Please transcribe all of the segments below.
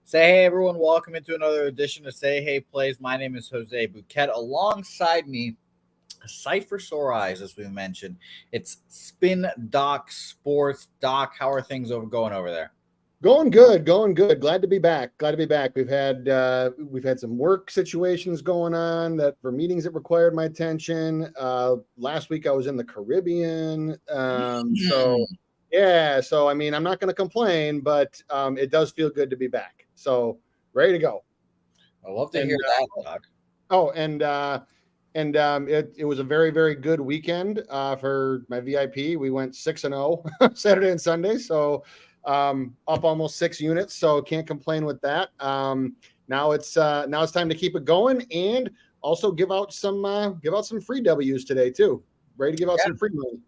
Say hey everyone, welcome into another edition of Say Hey Plays. My name is Jose Bouquett. Alongside me, a sight for sore eyes, as we mentioned. It's Spin Doc Sports. Doc, how are things going over there? Going good. Glad to be back. We've had some work situations going on for meetings that required my attention. Last week I was in the Caribbean. So I mean, I'm not going to complain, but it does feel good to be back. So ready to go. I love to hear that, Doc. It was a very, very good weekend for my VIP. We went 6-0 Saturday and Sunday. So up almost 6 units. So can't complain with that. Now it's time to keep it going and also give out some free W's today too. Ready to give out some free money.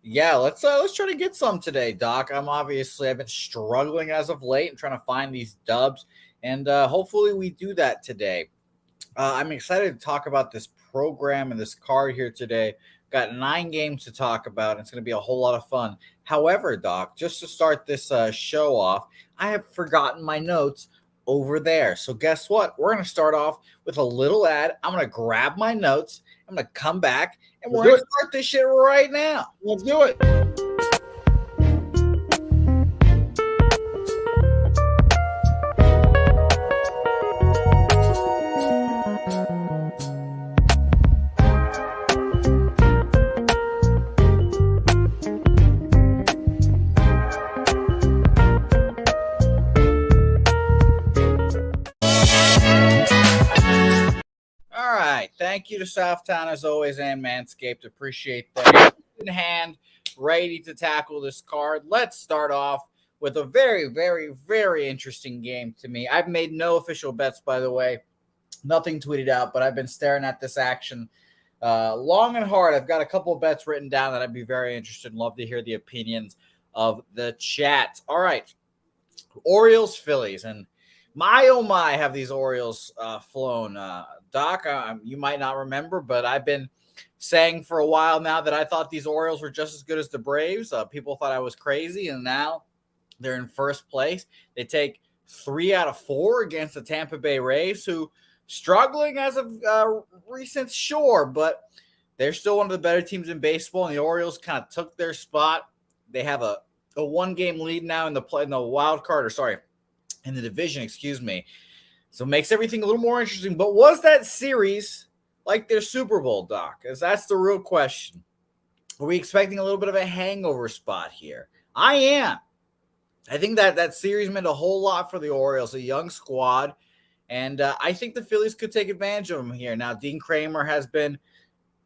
Yeah, let's try to get some today, Doc. I've been struggling as of late and trying to find these dubs, and hopefully we do that today. I'm excited to talk about this program and this card here today. Got 9 games to talk about, and it's going to be a whole lot of fun. However, Doc, just to start this show off, I have forgotten my notes over there. So guess what? We're going to start off with a little ad. I'm going to grab my notes. I'm going to come back, and we're going to start this shit right now. Let's do it. Thank you to Southtown as always and Manscaped. Appreciate that. In hand, ready to tackle this card. Let's start off with a very, very, very interesting game to me. I've made no official bets, by the way. Nothing tweeted out, but I've been staring at this action long and hard. I've got a couple of bets written down that I'd be very interested in. Love to hear the opinions of the chat. All right. Orioles, Phillies. And my, oh my, have these Orioles flown. Doc, you might not remember, but I've been saying for a while now that I thought these Orioles were just as good as the Braves. People thought I was crazy, and now they're in first place. They take 3 out of 4 against the Tampa Bay Rays, who struggling as of recent, sure, but they're still one of the better teams in baseball, and the Orioles kind of took their spot. They have a 1-game lead now in the wild card, in the division, excuse me. So it makes everything a little more interesting. But was that series like their Super Bowl, Doc? Because that's the real question. Are we expecting a little bit of a hangover spot here? I am. I think that series meant a whole lot for the Orioles, a young squad. And I think the Phillies could take advantage of them here. Now, Dean Kramer has been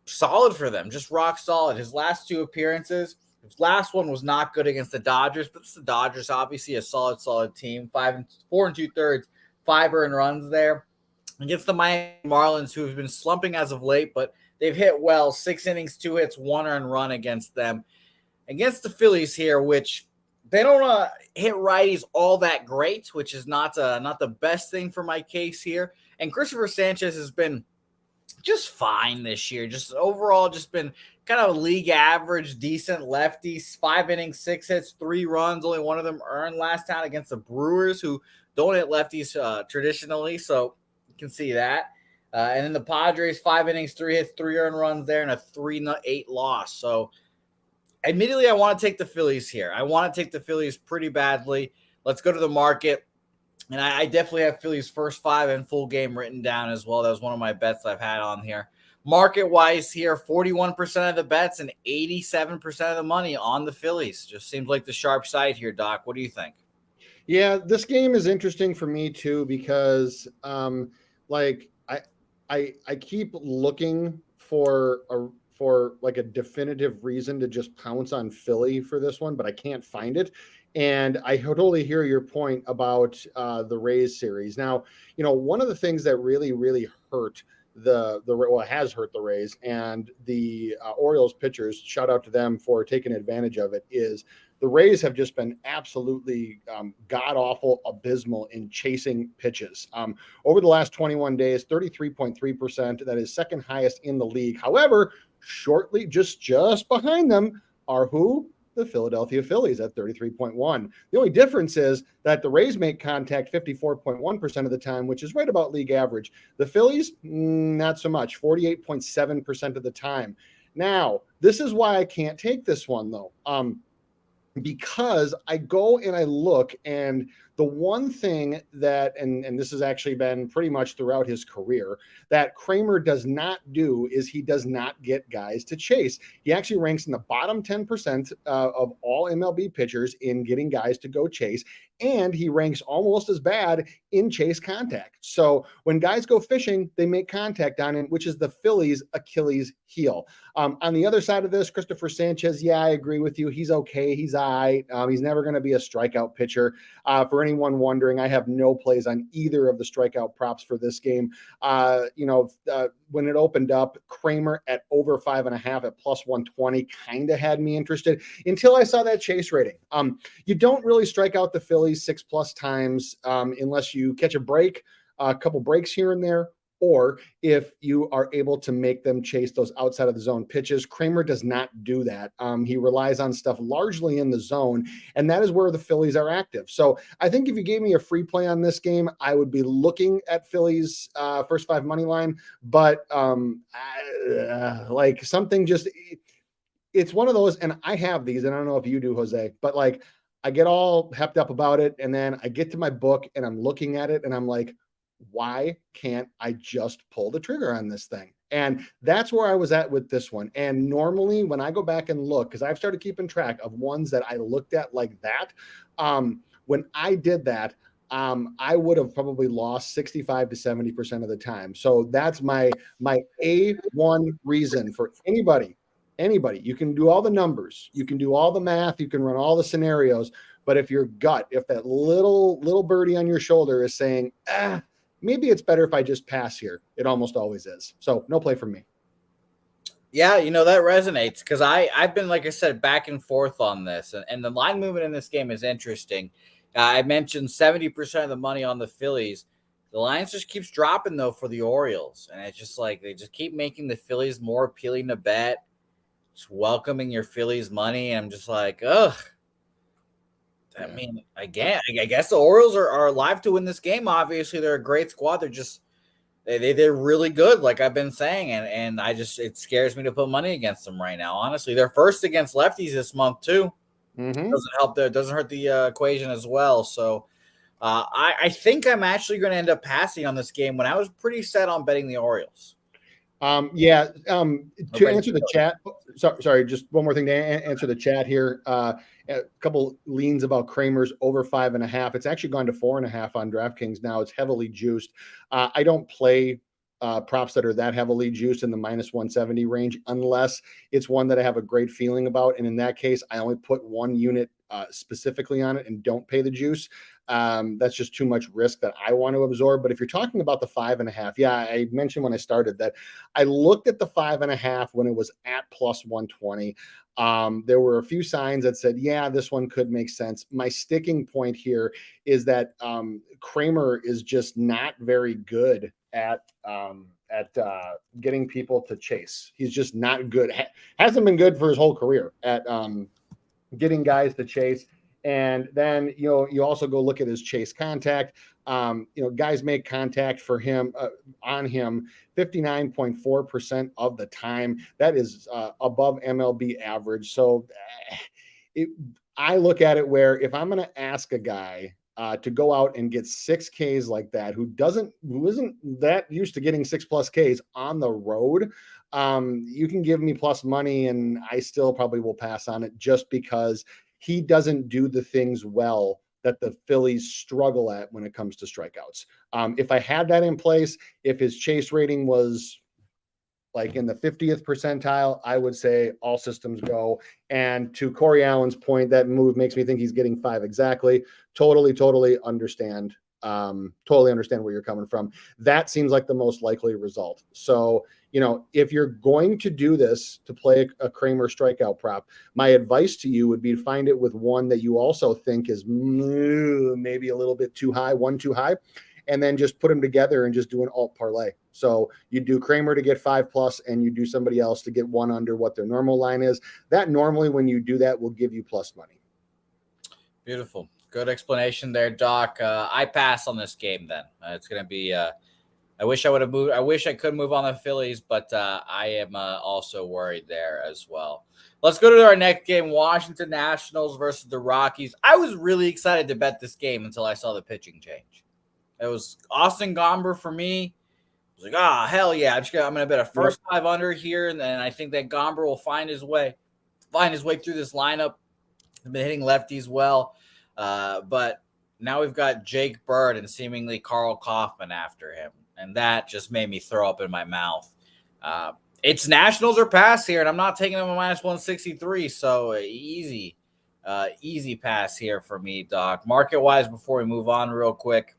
solid for them, just rock solid. His last 2 appearances, his last one was not good against the Dodgers, but it's the Dodgers, obviously a solid team. 4 2/3. 5 earned runs there against the Miami Marlins, who have been slumping as of late, but they've hit well. 6 innings, 2 hits, 1 earned run against them. Against the Phillies here, which they don't hit righties all that great, which is not the best thing for my case here. And Christopher Sanchez has been just fine this year. Just overall, just been kind of league average, decent lefties. 5 innings, 6 hits, 3 runs. Only one of them earned last time against the Brewers, who don't hit lefties traditionally, so you can see that. And then the Padres, 5 innings, 3 hits, 3 earned runs there, and a 3-8 loss. So admittedly, I want to take the Phillies here. I want to take the Phillies pretty badly. Let's go to the market. And I definitely have Phillies first 5 and full game written down as well. That was one of my bets I've had on here. Market-wise here, 41% of the bets and 87% of the money on the Phillies. Just seems like the sharp side here, Doc. What do you think? Yeah, this game is interesting for me too because, I keep looking for a definitive reason to just pounce on Philly for this one, but I can't find it. And I totally hear your point about the Rays series. Now, one of the things that really, really hurt it has hurt the Rays, and the Orioles pitchers, shout out to them for taking advantage of it, is the Rays have just been absolutely god-awful, abysmal in chasing pitches. Over the last 21 days, 33.3%. That is second highest in the league. However, shortly, just behind them are who? The Philadelphia Phillies at 33.1. The only difference is that the Rays make contact 54.1% of the time, which is right about league average. The Phillies, not so much, 48.7% of the time. Now, this is why I can't take this one, though. Because I go and I look, and the one thing that, and this has actually been pretty much throughout his career, that Kramer does not do is he does not get guys to chase. He actually ranks in the bottom 10% of all MLB pitchers in getting guys to go chase, and he ranks almost as bad in chase contact. So when guys go fishing, they make contact on him, which is the Phillies' Achilles heel. On the other side of this, Christopher Sanchez, yeah, I agree with you. He's okay. He's all right. He's never going to be a strikeout pitcher. For anyone wondering, I have no plays on either of the strikeout props for this game. When it opened up, Kramer at over 5.5 at plus 120 kind of had me interested until I saw that chase rating. You don't really strike out the Phillies 6+ times unless you catch a break, a couple breaks here and there, or if you are able to make them chase those outside of the zone pitches. Kramer does not do that. He relies on stuff largely in the zone, and that is where the Phillies are active. So I think if you gave me a free play on this game, I would be looking at Phillies first 5 money line, but like something just, it's one of those, and I have these, and I don't know if you do, Jose, but like I get all hepped up about it, and then I get to my book and I'm looking at it and I'm like, why can't I just pull the trigger on this thing? And that's where I was at with this one. And normally when I go back and look, because I've started keeping track of ones that I looked at like that, when I did that, I would have probably lost 65 to 70% of the time. So that's my A1 reason for anybody. You can do all the numbers, you can do all the math, you can run all the scenarios, but if your gut, if that little birdie on your shoulder is saying, maybe it's better if I just pass here, it almost always is. So no play from me. Yeah, that resonates because I've been, like I said, back and forth on this, and the line movement in this game is interesting. I mentioned 70% of the money on the Phillies. The lines just keeps dropping though for the Orioles, and it's just like they just keep making the Phillies more appealing to bet. Just welcoming your Phillies money, and I'm just like, ugh. I mean, I guess the Orioles are alive to win this game. Obviously, they're a great squad. They're just they're really good, like I've been saying, and it scares me to put money against them right now. Honestly, they're first against lefties this month too. Doesn't help. Doesn't hurt the equation as well. So I think I'm actually going to end up passing on this game when I was pretty set on betting the Orioles. To answer the chat, sorry, just one more thing to answer the chat here. A couple leans about Kramer's over 5.5. It's actually gone to 4.5 on DraftKings now. It's heavily juiced. I don't play props that are that heavily juiced in the minus 170 range unless it's one that I have a great feeling about. And in that case, I only put one unit specifically on it and don't pay the juice. That's just too much risk that I want to absorb. But if you're talking about the 5.5, yeah, I mentioned when I started that I looked at the 5.5 when it was at plus 120. There were a few signs that said, yeah, this one could make sense. My sticking point here is that Kramer is just not very good at getting people to chase. He's just not good. Hasn't been good for his whole career at getting guys to chase. And then, you also go look at his chase contact. Guys make contact for him on him 59.4% of the time. That is above MLB average. So I look at it where if I'm going to ask a guy to go out and get 6 Ks like that, who isn't that used to getting 6+ Ks on the road, you can give me plus money and I still probably will pass on it just because he doesn't do the things well that the Phillies struggle at when it comes to strikeouts. If I had that in place, if his chase rating was like in the 50th percentile, I would say all systems go. And to Corey Allen's point, that move makes me think he's getting 5 exactly. Totally understand Totally understand where you're coming from. That seems like the most likely result. So, if you're going to do this to play a Kramer strikeout prop, my advice to you would be to find it with one that you also think is maybe a little bit too high, one too high, and then just put them together and just do an alt parlay. So you do Kramer to get 5+, and you do somebody else to get one under what their normal line is. That normally, when you do that, will give you plus money. Beautiful. Good explanation there, Doc. I pass on this game then. It's going to be I wish I would have moved. I wish I could move on the Phillies, but I am also worried there as well. Let's go to our next game, Washington Nationals versus the Rockies. I was really excited to bet this game until I saw the pitching change. It was Austin Gomber for me. I was like, hell yeah. I'm going to bet a first 5 under here, and then I think that Gomber will find his way through this lineup. I've been hitting lefties well, but now we've got Jake Bird and seemingly Carl Kaufman after him. And that just made me throw up in my mouth. It's Nationals or pass here, and I'm not taking them a -163. So easy pass here for me, Doc. Market-wise, before we move on real quick,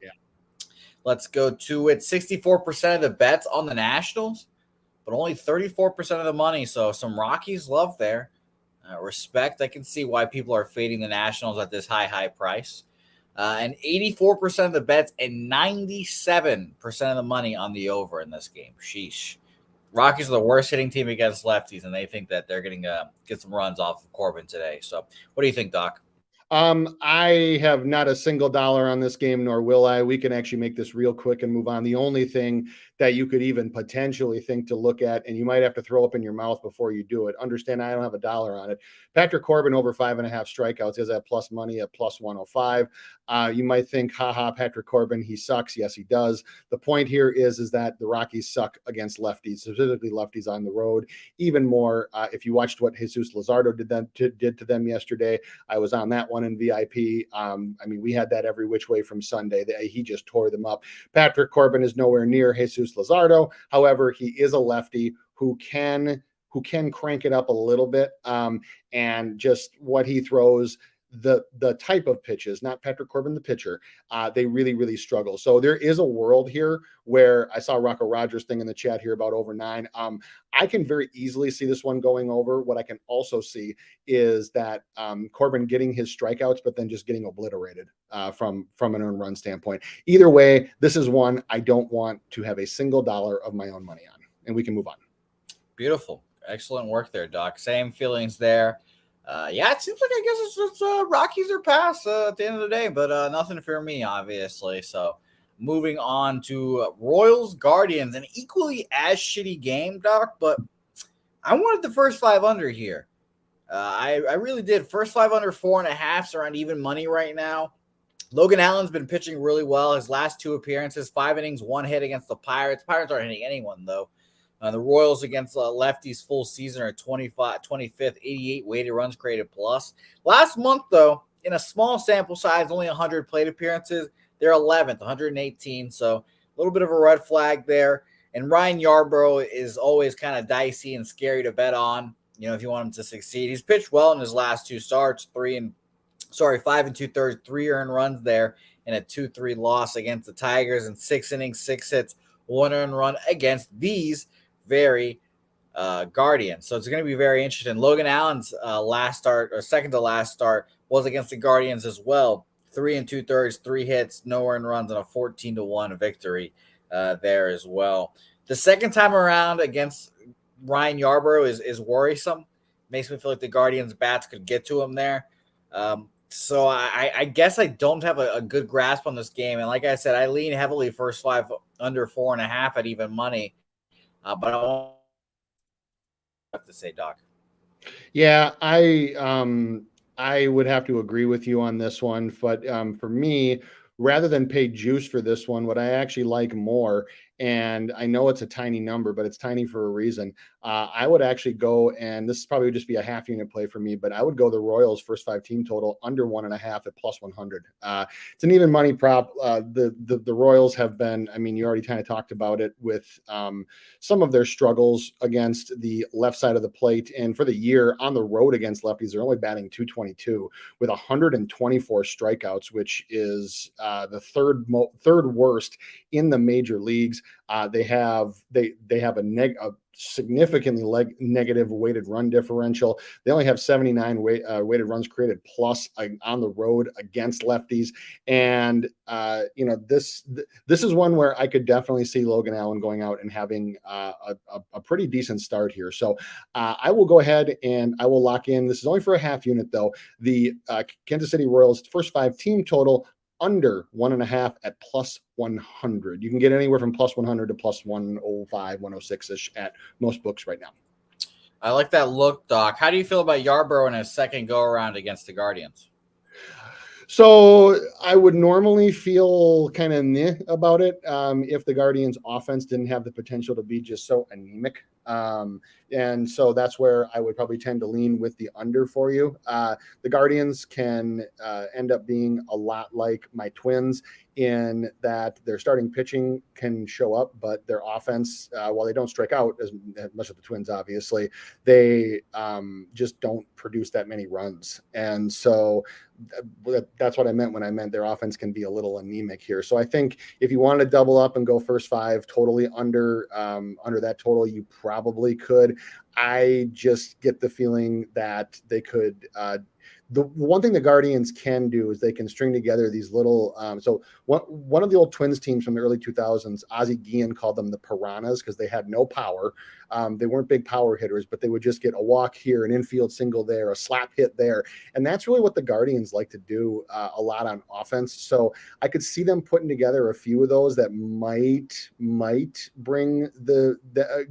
let's go to it. 64% of the bets on the Nationals, but only 34% of the money. So some Rockies love there. Respect. I can see why people are fading the Nationals at this high price. And 84% of the bets and 97% of the money on the over in this game. Sheesh. Rockies are the worst hitting team against lefties, and they think that they're going to get some runs off of Corbin today. So what do you think, Doc? I have not a single dollar on this game, nor will I. We can actually make this real quick and move on. The only thing that you could even potentially think to look at, and you might have to throw up in your mouth before you do it. Understand, I don't have a dollar on it. Patrick Corbin over 5.5 strikeouts is at plus money at plus 105. You might think, Patrick Corbin, he sucks. Yes, he does. The point here is that the Rockies suck against lefties, specifically lefties on the road. Even more, if you watched what Jesus Luzardo did to them yesterday, I was on that one in VIP. We had that every which way from Sunday. He just tore them up. Patrick Corbin is nowhere near Jesus Luzardo. However, he is a lefty who can crank it up a little bit. And just what he throws, the type of pitches, not Patrick Corbin, the pitcher, they really, really struggle. So there is a world here where I saw Rocco Rogers thing in the chat here about over 9. I can very easily see this one going over. What I can also see is that Corbin getting his strikeouts, but then just getting obliterated from an earned run standpoint. Either way, this is one I don't want to have a single dollar of my own money on, and we can move on. Beautiful. Excellent work there, Doc. Same feelings there. It seems like I guess it's Rockies or pass at the end of the day, but nothing for me, obviously. So moving on to Royals Guardians, an equally as shitty game, Doc, but I wanted the first 5 under here. I really did. First 5 under 4.5 around even money right now. Logan Allen's been pitching really well. His last 2 appearances, 5 innings, 1 hit against the Pirates. Pirates aren't hitting anyone, though. The Royals against lefties full season are 25th, 88 weighted runs created plus. Last month, though, in a small sample size, only 100 plate appearances, they're 11th, 118. So a little bit of a red flag there. And Ryan Yarbrough is always kind of dicey and scary to bet on, if you want him to succeed. He's pitched well in his last 2 starts, 5 2/3, 3 earned runs there, and a 2-3 loss against the Tigers in 6 innings, 6 hits, 1 earned run against these very Guardians. So it's going to be very interesting. Logan Allen's last start, or second to last start, was against the Guardians as well. 3 2/3, 3 hits, no earned runs, and a 14-1 victory there as well. The second time around against Ryan Yarbrough is worrisome. Makes me feel like the Guardians' bats could get to him there. So I guess I don't have a good grasp on this game. And like I said, I lean heavily first 5 under 4.5 at even money. But I don't have to say, Doc. Yeah, I would have to agree with you on this one. But for me, rather than pay juice for this one, what I actually like more, and I know it's a tiny number, but it's tiny for a reason. I would actually go, and this probably would just be a half unit play for me, but I would go the Royals first 5 team total under 1.5 at plus 100. It's an even money prop. The Royals have been, I mean, you already kind of talked about it with some of their struggles against the left side of the plate. And for the year on the road against lefties, they're only batting 222 with 124 strikeouts, which is the third worst in the major leagues. They have a significantly negative weighted run differential. They only have 79 weighted runs created plus on the road against lefties. And this is one where I could definitely see Logan Allen going out and having a pretty decent start here. So I will go ahead and I will lock in. This is only for a half unit though. The Kansas City Royals first 5 team total under 1.5 at plus 100. You can get anywhere from plus 100 to plus 105, 106-ish at most books right now. I like that look, Doc. How do you feel about Yarbrough in his second go-around against the Guardians? So I would normally feel kind of meh about it if the Guardians offense didn't have the potential to be just so anemic. And so that's where I would probably tend to lean with the under for you. The Guardians can end up being a lot like my Twins in that their starting pitching can show up, but their offense, while they don't strike out as much as the Twins, obviously, they just don't produce that many runs. And so that's what I meant when I meant their offense can be a little anemic here. So I think if you wanted to double up and go first 5 totally under that total, you probably could. I just get the feeling that they could the one thing the Guardians can do is they can string together these little so one of the old Twins teams from the early 2000s, Ozzie Guillen called them the Piranhas because they had no power. They weren't big power hitters, but they would just get a walk here, an infield single there, a slap hit there. And that's really what the Guardians like to do a lot on offense. So I could see them putting together a few of those that might bring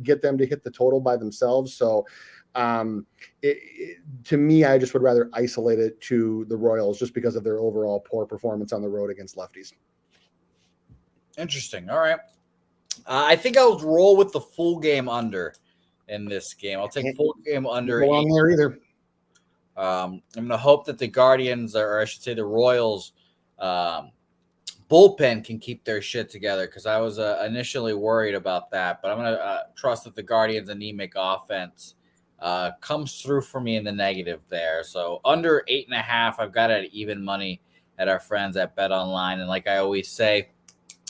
get them to hit the total by themselves. So to me, I just would rather isolate it to the Royals just because of their overall poor performance on the road against lefties. Interesting. All right. I think I'll roll with the full game under in this game. I'll take full game under. Go on there either. I'm going to hope that the Guardians, or I should say the Royals, bullpen can keep their shit together because I was initially worried about that. But I'm going to trust that the Guardians' anemic offense comes through for me in the negative there. So under 8.5, I've got it at even money at our friends at Bet Online. And like I always say,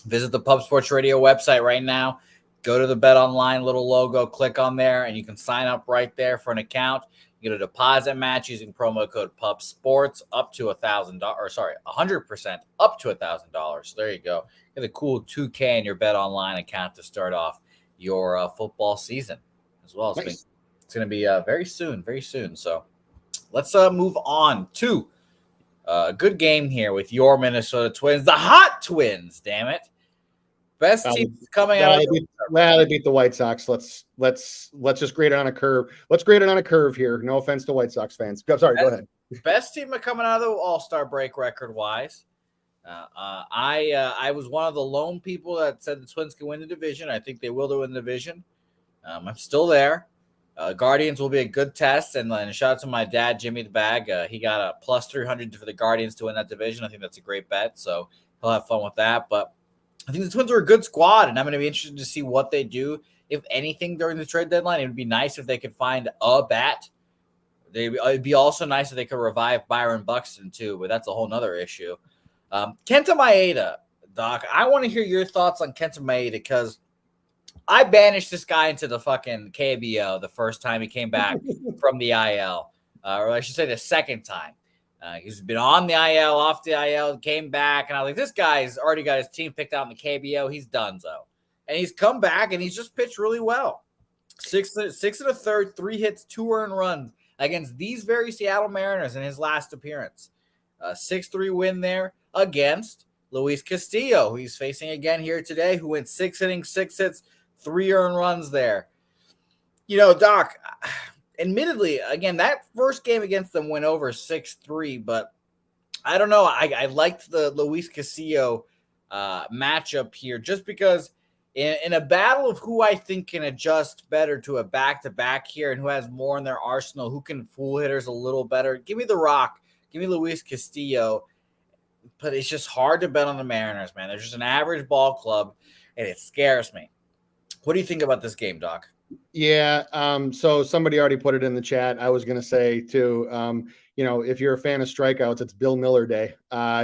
visit the Pub Sports Radio website right now. Go to the Bet Online little logo, click on there, and you can sign up right there for an account. You get a deposit match using promo code Pub Sports up to $100% up to $1,000. So there you go. Get a cool $2K in your Bet Online account to start off your football season as well. Nice. It's going to be very soon. So let's move on to a good game here with your Minnesota Twins, the hot Twins. Damn it, best team coming out. They beat the White Sox. Let's just grade it on a curve. Let's grade it on a curve here. No offense to White Sox fans. Go ahead. Best team coming out of the All-Star break record wise. I was one of the lone people that said the Twins can win the division. I think they will win the division. I'm still there. Guardians will be a good test, and shout out to my dad, Jimmy the Bag. He got a plus 300 for the Guardians to win that division. I think that's a great bet, so he'll have fun with that. But I think the Twins are a good squad, and I'm going to be interested to see what they do, if anything, during the trade deadline. It would be nice if they could find a bat. It'd be also nice if they could revive Byron Buxton, too, but that's a whole nother issue. Kenta Maeda, Doc, I want to hear your thoughts on Kenta Maeda because I banished this guy into the fucking KBO the first time he came back from the IL, or I should say the second time. He's been on the IL, off the IL, came back, and I was like, this guy's already got his team picked out in the KBO. He's donezo. And he's come back, and he's just pitched really well. 6 1/3, 3 hits, 2 earned runs against these very Seattle Mariners in his last appearance. 6-3 win there against Luis Castillo, who he's facing again here today, who went 6 innings, 6 hits, 3 earned runs there. You know, Doc, admittedly, again, that first game against them went over 6-3, but I don't know. I liked the Luis Castillo matchup here just because in a battle of who I think can adjust better to a back-to-back here and who has more in their arsenal, who can fool hitters a little better, give me The Rock. Give me Luis Castillo. But it's just hard to bet on the Mariners, man. They're just an average ball club, and it scares me. What do you think about this game, Doc? Yeah. So somebody already put it in the chat. I was going to say too, if you're a fan of strikeouts, it's Bill Miller Day.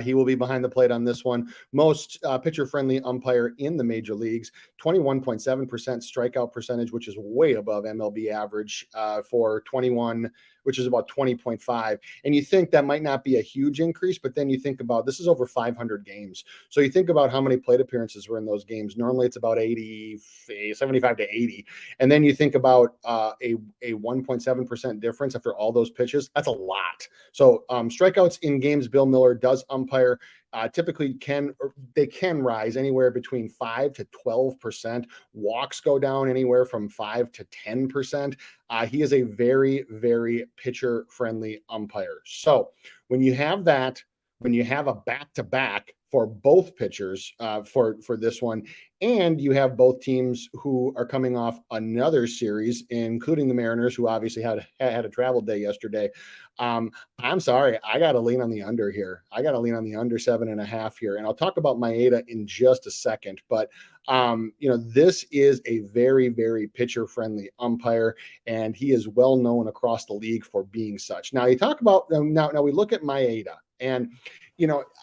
He will be behind the plate on this one. Most pitcher-friendly umpire in the major leagues, 21.7% strikeout percentage, which is way above MLB average for 21, which is about 20.5. And you think that might not be a huge increase, but then you think about this is over 500 games. So you think about how many plate appearances were in those games. Normally it's about 75 to 80. And then you think about a 1.7% difference after all those pitches. That's a lot. So strikeouts in games Bill Miller does umpire typically can rise anywhere between 5 to 12%. Walks go down anywhere from 5 to 10%. He is a very, very pitcher friendly umpire. So when you have that, when you have a back-to-back for both pitchers for this one, and you have both teams who are coming off another series, including the Mariners, who obviously had a travel day yesterday. I'm sorry, I got to lean on the under here. I got to lean on the under 7.5 here, and I'll talk about Maeda in just a second. But this is a very, very pitcher-friendly umpire, and he is well known across the league for being such. Now you talk about now we look at Maeda, and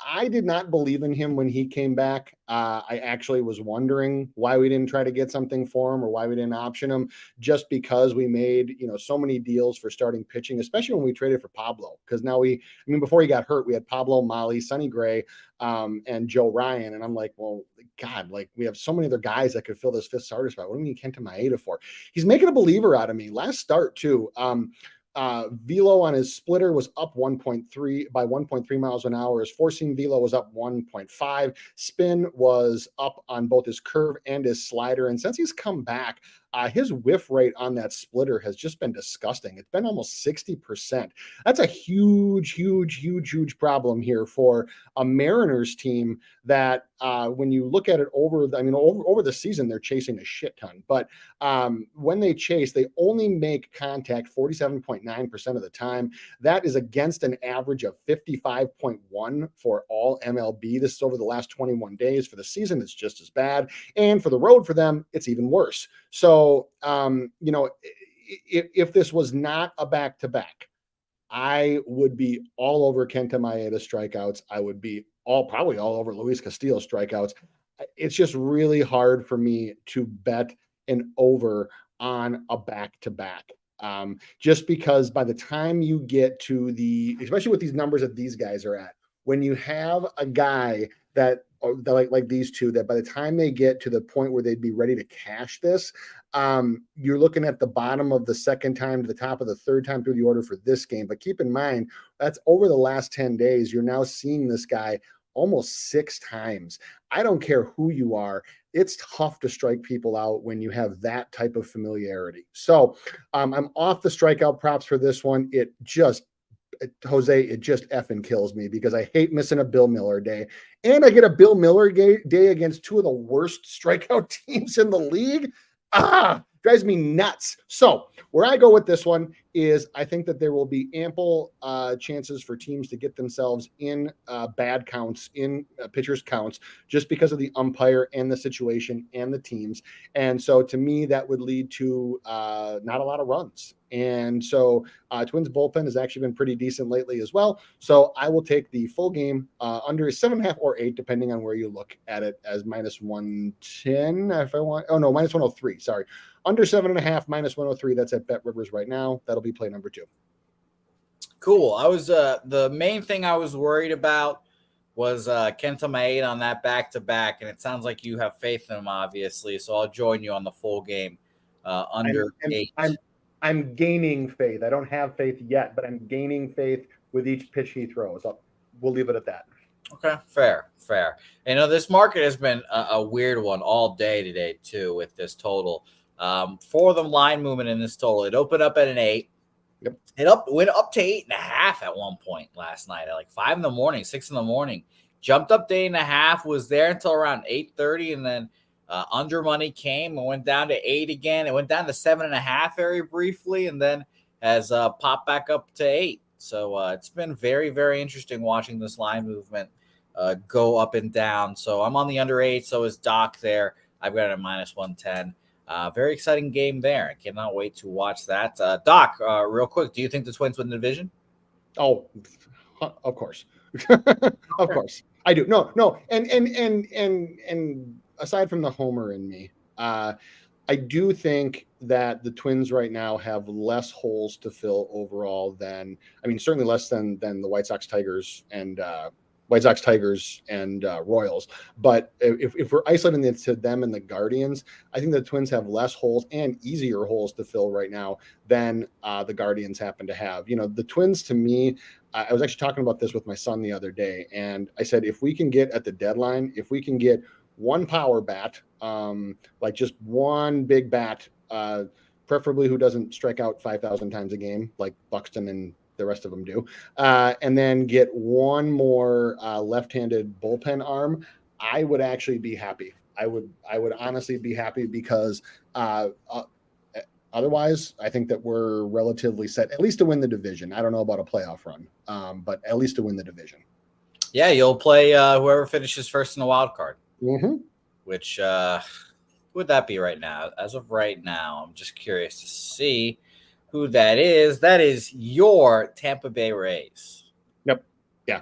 I did not believe in him when he came back. I actually was wondering why we didn't try to get something for him or why we didn't option him, just because we made, so many deals for starting pitching, especially when we traded for Pablo. Because now before he got hurt, we had Pablo, Molly, Sonny Gray, and Joe Ryan. And I'm like, well, God, like we have so many other guys that could fill this fifth starter spot. What do we need Kenta Maeda for? He's making a believer out of me. Last start too. Velo on his splitter was up 1.3 miles an hour. His four-seam velo was up 1.5. Spin was up on both his curve and his slider. And since he's come back, his whiff rate on that splitter has just been disgusting. It's been almost 60%. That's a huge, huge, huge, huge problem here for a Mariners team that when you look at it over the season, they're chasing a shit ton. But when they chase, they only make contact 47.9% of the time. That is against an average of 55.1 for all MLB. This is over the last 21 days. For the season, it's just as bad. And for the road for them, it's even worse. So, if this was not a back-to-back, I would be all over Kenta Maeda strikeouts. I would be probably all over Luis Castillo strikeouts. It's just really hard for me to bet an over on a back-to-back. Just because by the time you get to especially with these numbers that these guys are at, when you have a guy that like these two, that by the time they get to the point where they'd be ready to cash this, you're looking at the bottom of the second time to the top of the third time through the order for this game. But keep in mind, that's over the last 10 days. You're now seeing this guy almost 6 times. I don't care who you are. It's tough to strike people out when you have that type of familiarity. So I'm off the strikeout props for this one. It just effing kills me because I hate missing a Bill Miller day. And I get a Bill Miller day against two of the worst strikeout teams in the league. Drives me nuts. So where I go with this one is I think that there will be ample chances for teams to get themselves in bad counts, in pitchers counts, just because of the umpire and the situation and the teams. And so to me, that would lead to not a lot of runs. And so Twins bullpen has actually been pretty decent lately as well. So I will take the full game under 7.5 or 8, depending on where you look at it, as minus 110 if I want. Oh no, minus 103. Sorry. Under 7.5, minus 103. That's at Bet Rivers right now. That'll be play number 2. Cool. I was the main thing I was worried about was Kenta Maeda on that back-to-back, and it sounds like you have faith in him, obviously. So I'll join you on the full game under 8. I'm gaining faith. I don't have faith yet, but I'm gaining faith with each pitch he throws. We'll leave it at that. Okay, fair. This market has been a weird one all day today, too, with this total. For the line movement in this total, it opened up at an 8. Yep. It went up to 8.5 at one point last night at like 5 in the morning, 6 in the morning. Jumped up to 8.5, was there until around 8:30, and then Under money came and went down to 8 again. It went down to 7.5 very briefly, and then has popped back up to 8. So it's been very, very interesting watching this line movement go up and down. So I'm on the under 8. So is Doc there. I've got it at -110. Very exciting game there. I cannot wait to watch that. Doc, real quick, do you think the Twins win the division? Oh, of course. Of course. I do. No. And aside from the homer in me, I do think that the Twins right now have less holes to fill overall than, certainly less than the White Sox, Tigers, and Royals. But if we're isolating it to them and the Guardians, I think the Twins have less holes and easier holes to fill right now than the Guardians happen to have. The Twins, to me, I was actually talking about this with my son the other day, and I said, if we can get at the deadline, if we can get one power bat, like just one big bat, preferably who doesn't strike out 5,000 times a game like Buxton and the rest of them do, and then get one more left-handed bullpen arm, I would actually be happy. I would honestly be happy, because otherwise I think that we're relatively set, at least to win the division. I don't know about a playoff run, but at least to win the division. Yeah, you'll play whoever finishes first in the wild card. Mm-hmm. Which would that be right now? As of right now, I'm just curious to see who that is. That is your Tampa Bay Rays. Yep. Yeah.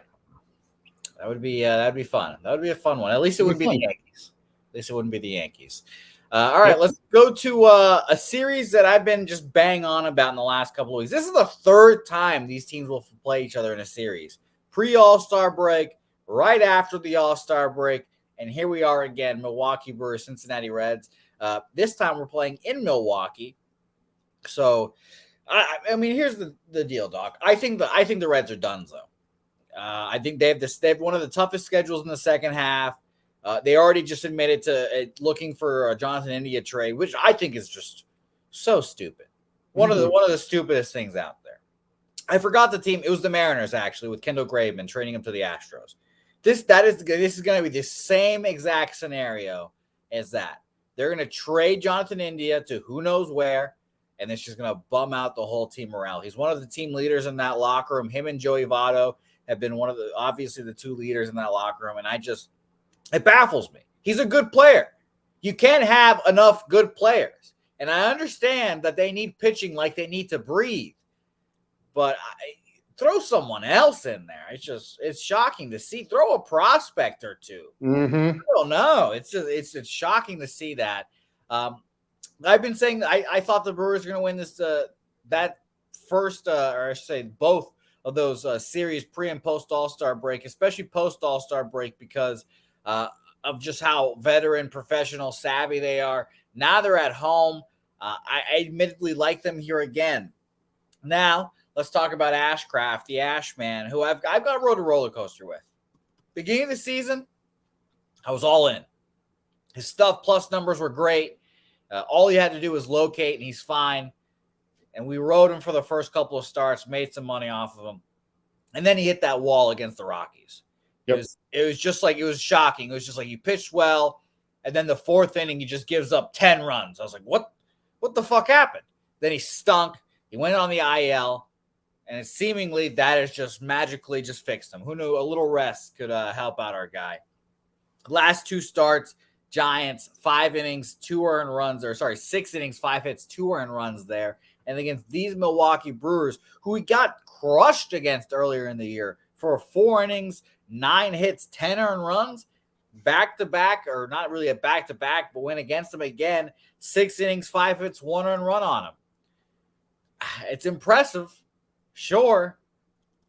That'd be fun. That would be a fun one. At least it wouldn't be the Yankees. At least it wouldn't be the Yankees. All right, let's go to a series that I've been just bang on about in the last couple of weeks. This is the third time these teams will play each other in a series. Pre-All-Star break, right after the All-Star break, and here we are again, Milwaukee Brewers, Cincinnati Reds. This time we're playing in Milwaukee. So, here's the deal, Doc. I think the Reds are done, though. I think they have one of the toughest schedules in the second half. They already just admitted to looking for a Jonathan India trade, which I think is just so stupid. One of the stupidest things out there. I forgot the team. It was the Mariners, actually, with Kendall Graveman trading him to the Astros. This is going to be the same exact scenario as that. They're going to trade Jonathan India to who knows where, and it's just going to bum out the whole team morale. He's one of the team leaders in that locker room. Him and Joey Votto have been obviously the two leaders in that locker room, and it baffles me. He's a good player. You can't have enough good players, and I understand that they need pitching like they need to breathe, but throw someone else in there. It's shocking to see. Throw a prospect or two. Mm-hmm. I don't know. It's shocking to see that. I've been saying I thought the Brewers were going to win this that first, or I should say both of those series pre and post All-Star break, especially post All-Star break, because of just how veteran, professional, savvy they are. Now they're at home. I admittedly like them here again. Now, let's talk about Ashcraft, the Ashman, who I've got rode a roller coaster with. Beginning of the season, I was all in. His stuff plus numbers were great. All he had to do was locate, and he's fine. And we rode him for the first couple of starts, made some money off of him. And then he hit that wall against the Rockies. Yep. It was just like, it was shocking. It was just like he pitched well, and then the fourth inning, he just gives up 10 runs. I was like, what the fuck happened? Then he stunk. He went on the IL. And seemingly that has just magically just fixed him. Who knew a little rest could help out our guy? Last two starts, Giants, 5 innings, 6 innings, 5 hits, 2 earned runs there. And against these Milwaukee Brewers, who we got crushed against earlier in the year for 4 innings, 9 hits, 10 earned runs, back-to-back, or not really a back-to-back, but went against them again, 6 innings, 5 hits, 1 earned run on him. It's impressive. Sure,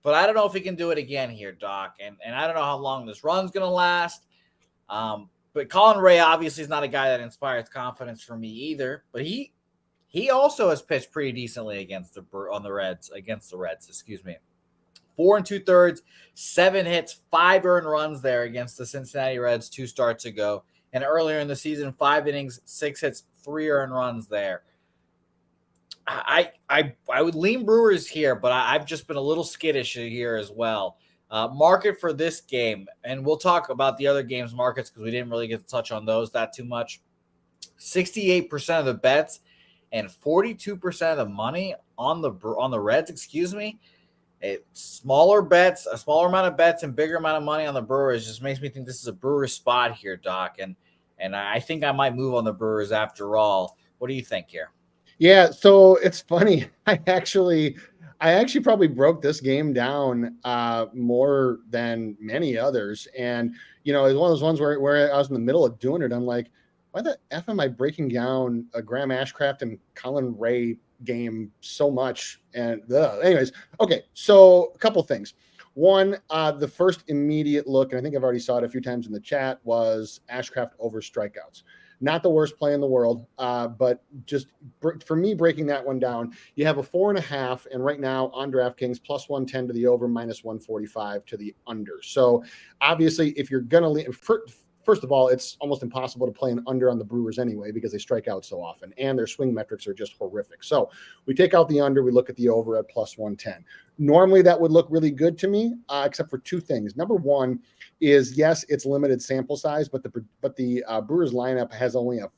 but I don't know if he can do it again here, Doc. And I don't know how long this run's going to last. But Colin Ray obviously is not a guy that inspires confidence for me either. But he also has pitched pretty decently against the Reds. 4 2/3, 7 hits, 5 earned runs there against the Cincinnati Reds 2 starts ago. And earlier in the season, 5 innings, 6 hits, 3 earned runs there. I would lean Brewers here, but I've just been a little skittish here as well. Market for this game, and we'll talk about the other games' markets because we didn't really get to touch on those that too much. 68% of the bets and 42% of the money on the Reds, excuse me. Smaller bets, a smaller amount of bets and bigger amount of money on the Brewers just makes me think this is a Brewers spot here, Doc. And I think I might move on the Brewers after all. What do you think here? Yeah, so it's funny. I actually probably broke this game down more than many others. And it's one of those ones where I was in the middle of doing it. I'm like, why the F am I breaking down a Graham Ashcraft and Colin Ray game so much? And anyways, okay, so a couple things. One, the first immediate look, and I think I've already saw it a few times in the chat, was Ashcraft over strikeouts. Not the worst play in the world, but just for me breaking that one down, you have a 4.5, and right now on DraftKings plus 110 to the over, minus 145 to the under. So obviously, if you're gonna first of all, it's almost impossible to play an under on the Brewers anyway because they strike out so often, and their swing metrics are just horrific. So we take out the under, we look at the over at plus 110. Normally, that would look really good to me, except for two things. Number one is, yes, it's limited sample size, but the Brewers lineup has only a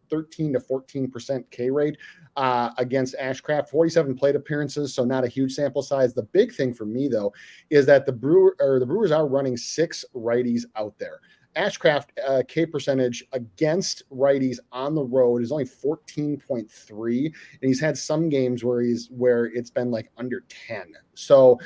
13 to 14% K rate against Ashcraft, 47 plate appearances, so not a huge sample size. The big thing for me, though, is that the Brewers are running 6 righties out there. Ashcraft K percentage against righties on the road is only 14.3, and he's had some games where it's been like under 10. So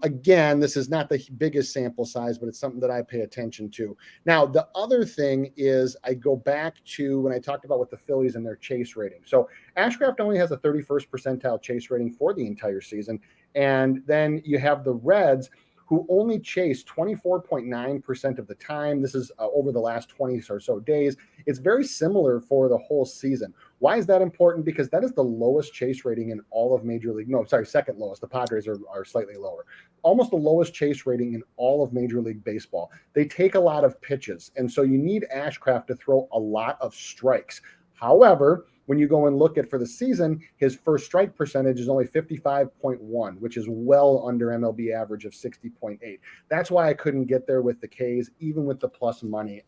again, this is not the biggest sample size, but it's something that I pay attention to. Now, the other thing is I go back to when I talked about with the Phillies and their chase rating. So Ashcraft only has a 31st percentile chase rating for the entire season, and then you have the Reds, who only chase 24.9% of the time. This is over the last 20 or so days. It's very similar for the whole season. Why is that important? Because that is the lowest chase rating in all of Major League. No, sorry, second lowest. The Padres are slightly lower. Almost the lowest chase rating in all of Major League Baseball. They take a lot of pitches, and so you need Ashcraft to throw a lot of strikes. However, when you go and look at for the season, his first strike percentage is only 55.1, which is well under MLB average of 60.8. That's why I couldn't get there with the Ks, even with the plus money.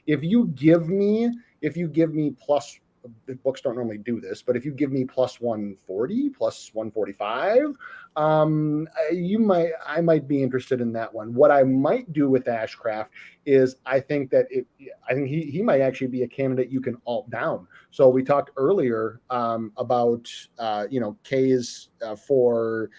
If you give me plus, the books don't normally do this, but if you give me plus 140, plus 145, I might be interested in that one. What I might do with Ashcraft is I think he might actually be a candidate you can alt down. So we talked earlier about K's for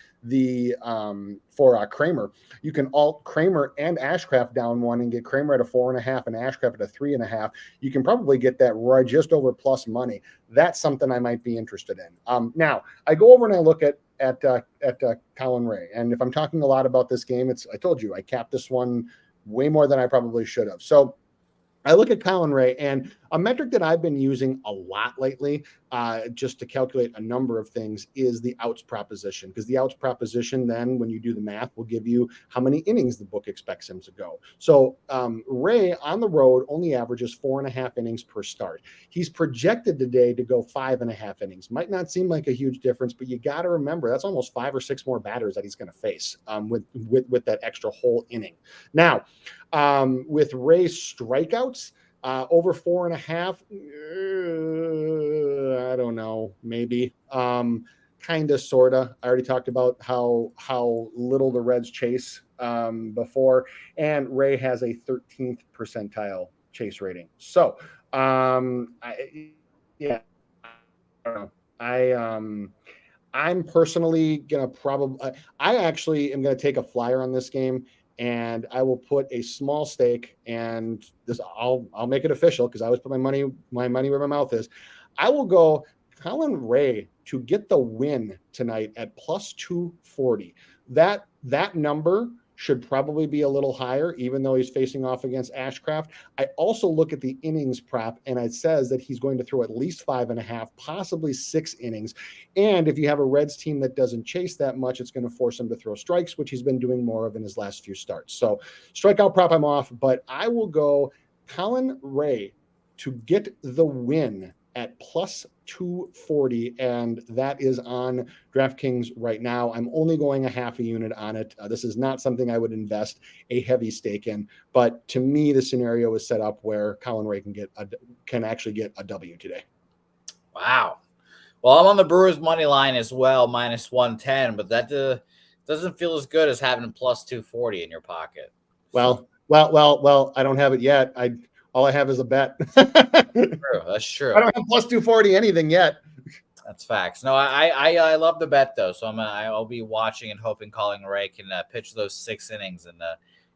Kramer. You can alt Kramer and Ashcraft down one and get Kramer at a 4.5 and Ashcraft at a 3.5. You can probably get that right just over plus money. That's something I might be interested in. Now I go over and I look at Colin Ray, and if I'm talking a lot about this game, I told you I capped this one way more than I probably should have. So I look at Colin Ray, and a metric that I've been using a lot lately, just to calculate a number of things, is the outs proposition. Because the outs proposition, then, when you do the math, will give you how many innings the book expects him to go. So Ray on the road only averages 4.5 innings per start. He's projected today to go 5.5 innings. Might not seem like a huge difference, but you got to remember that's almost 5 or 6 more batters that he's going to face with that extra whole inning. Now, with Ray's strikeouts, over 4.5, I don't know, maybe. Kind of, sort of. I already talked about how little the Reds chase before, and Ray has a 13th percentile chase rating. So, I don't know. I'm personally gonna I actually am gonna take a flyer on this game, and I will put a small stake, and I'll make it official because I always put my money where my mouth is. I will go Colin Ray to get the win tonight at plus 240. That number should probably be a little higher, even though he's facing off against Ashcraft. I also look at the innings prop, and it says that he's going to throw at least 5.5, possibly 6 innings. And if you have a Reds team that doesn't chase that much, it's going to force him to throw strikes, which he's been doing more of in his last few starts. So strikeout prop, I'm off, but I will go Colin Ray to get the win at plus 240, and that is on DraftKings right now. I'm only going a half a unit on it. This is not something I would invest a heavy stake in, but to me, the scenario is set up where Colin Ray can actually get a W today. Wow. Well, I'm on the Brewers money line as well, minus 110, but that doesn't feel as good as having plus 240 in your pocket. Well, I don't have it yet. All I have is a bet. That's true. I don't have plus 240 anything yet. That's facts. No, I love the bet though, so I'll be watching and hoping Colin Ray can pitch those 6 innings and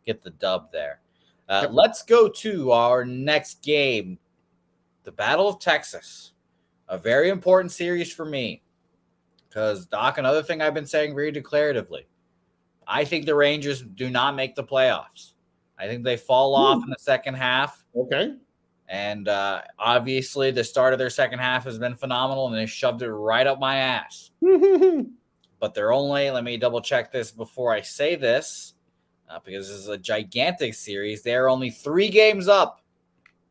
get the dub there. Yep. Let's go to our next game, the Battle of Texas, a very important series for me because Doc, another thing I've been saying very declaratively, I think the Rangers do not make the playoffs. I think they fall off in the second half. Okay. And obviously, the start of their second half has been phenomenal, and they shoved it right up my ass. But they're only, let me double check this before I say this, because this is a gigantic series. They're only 3 games up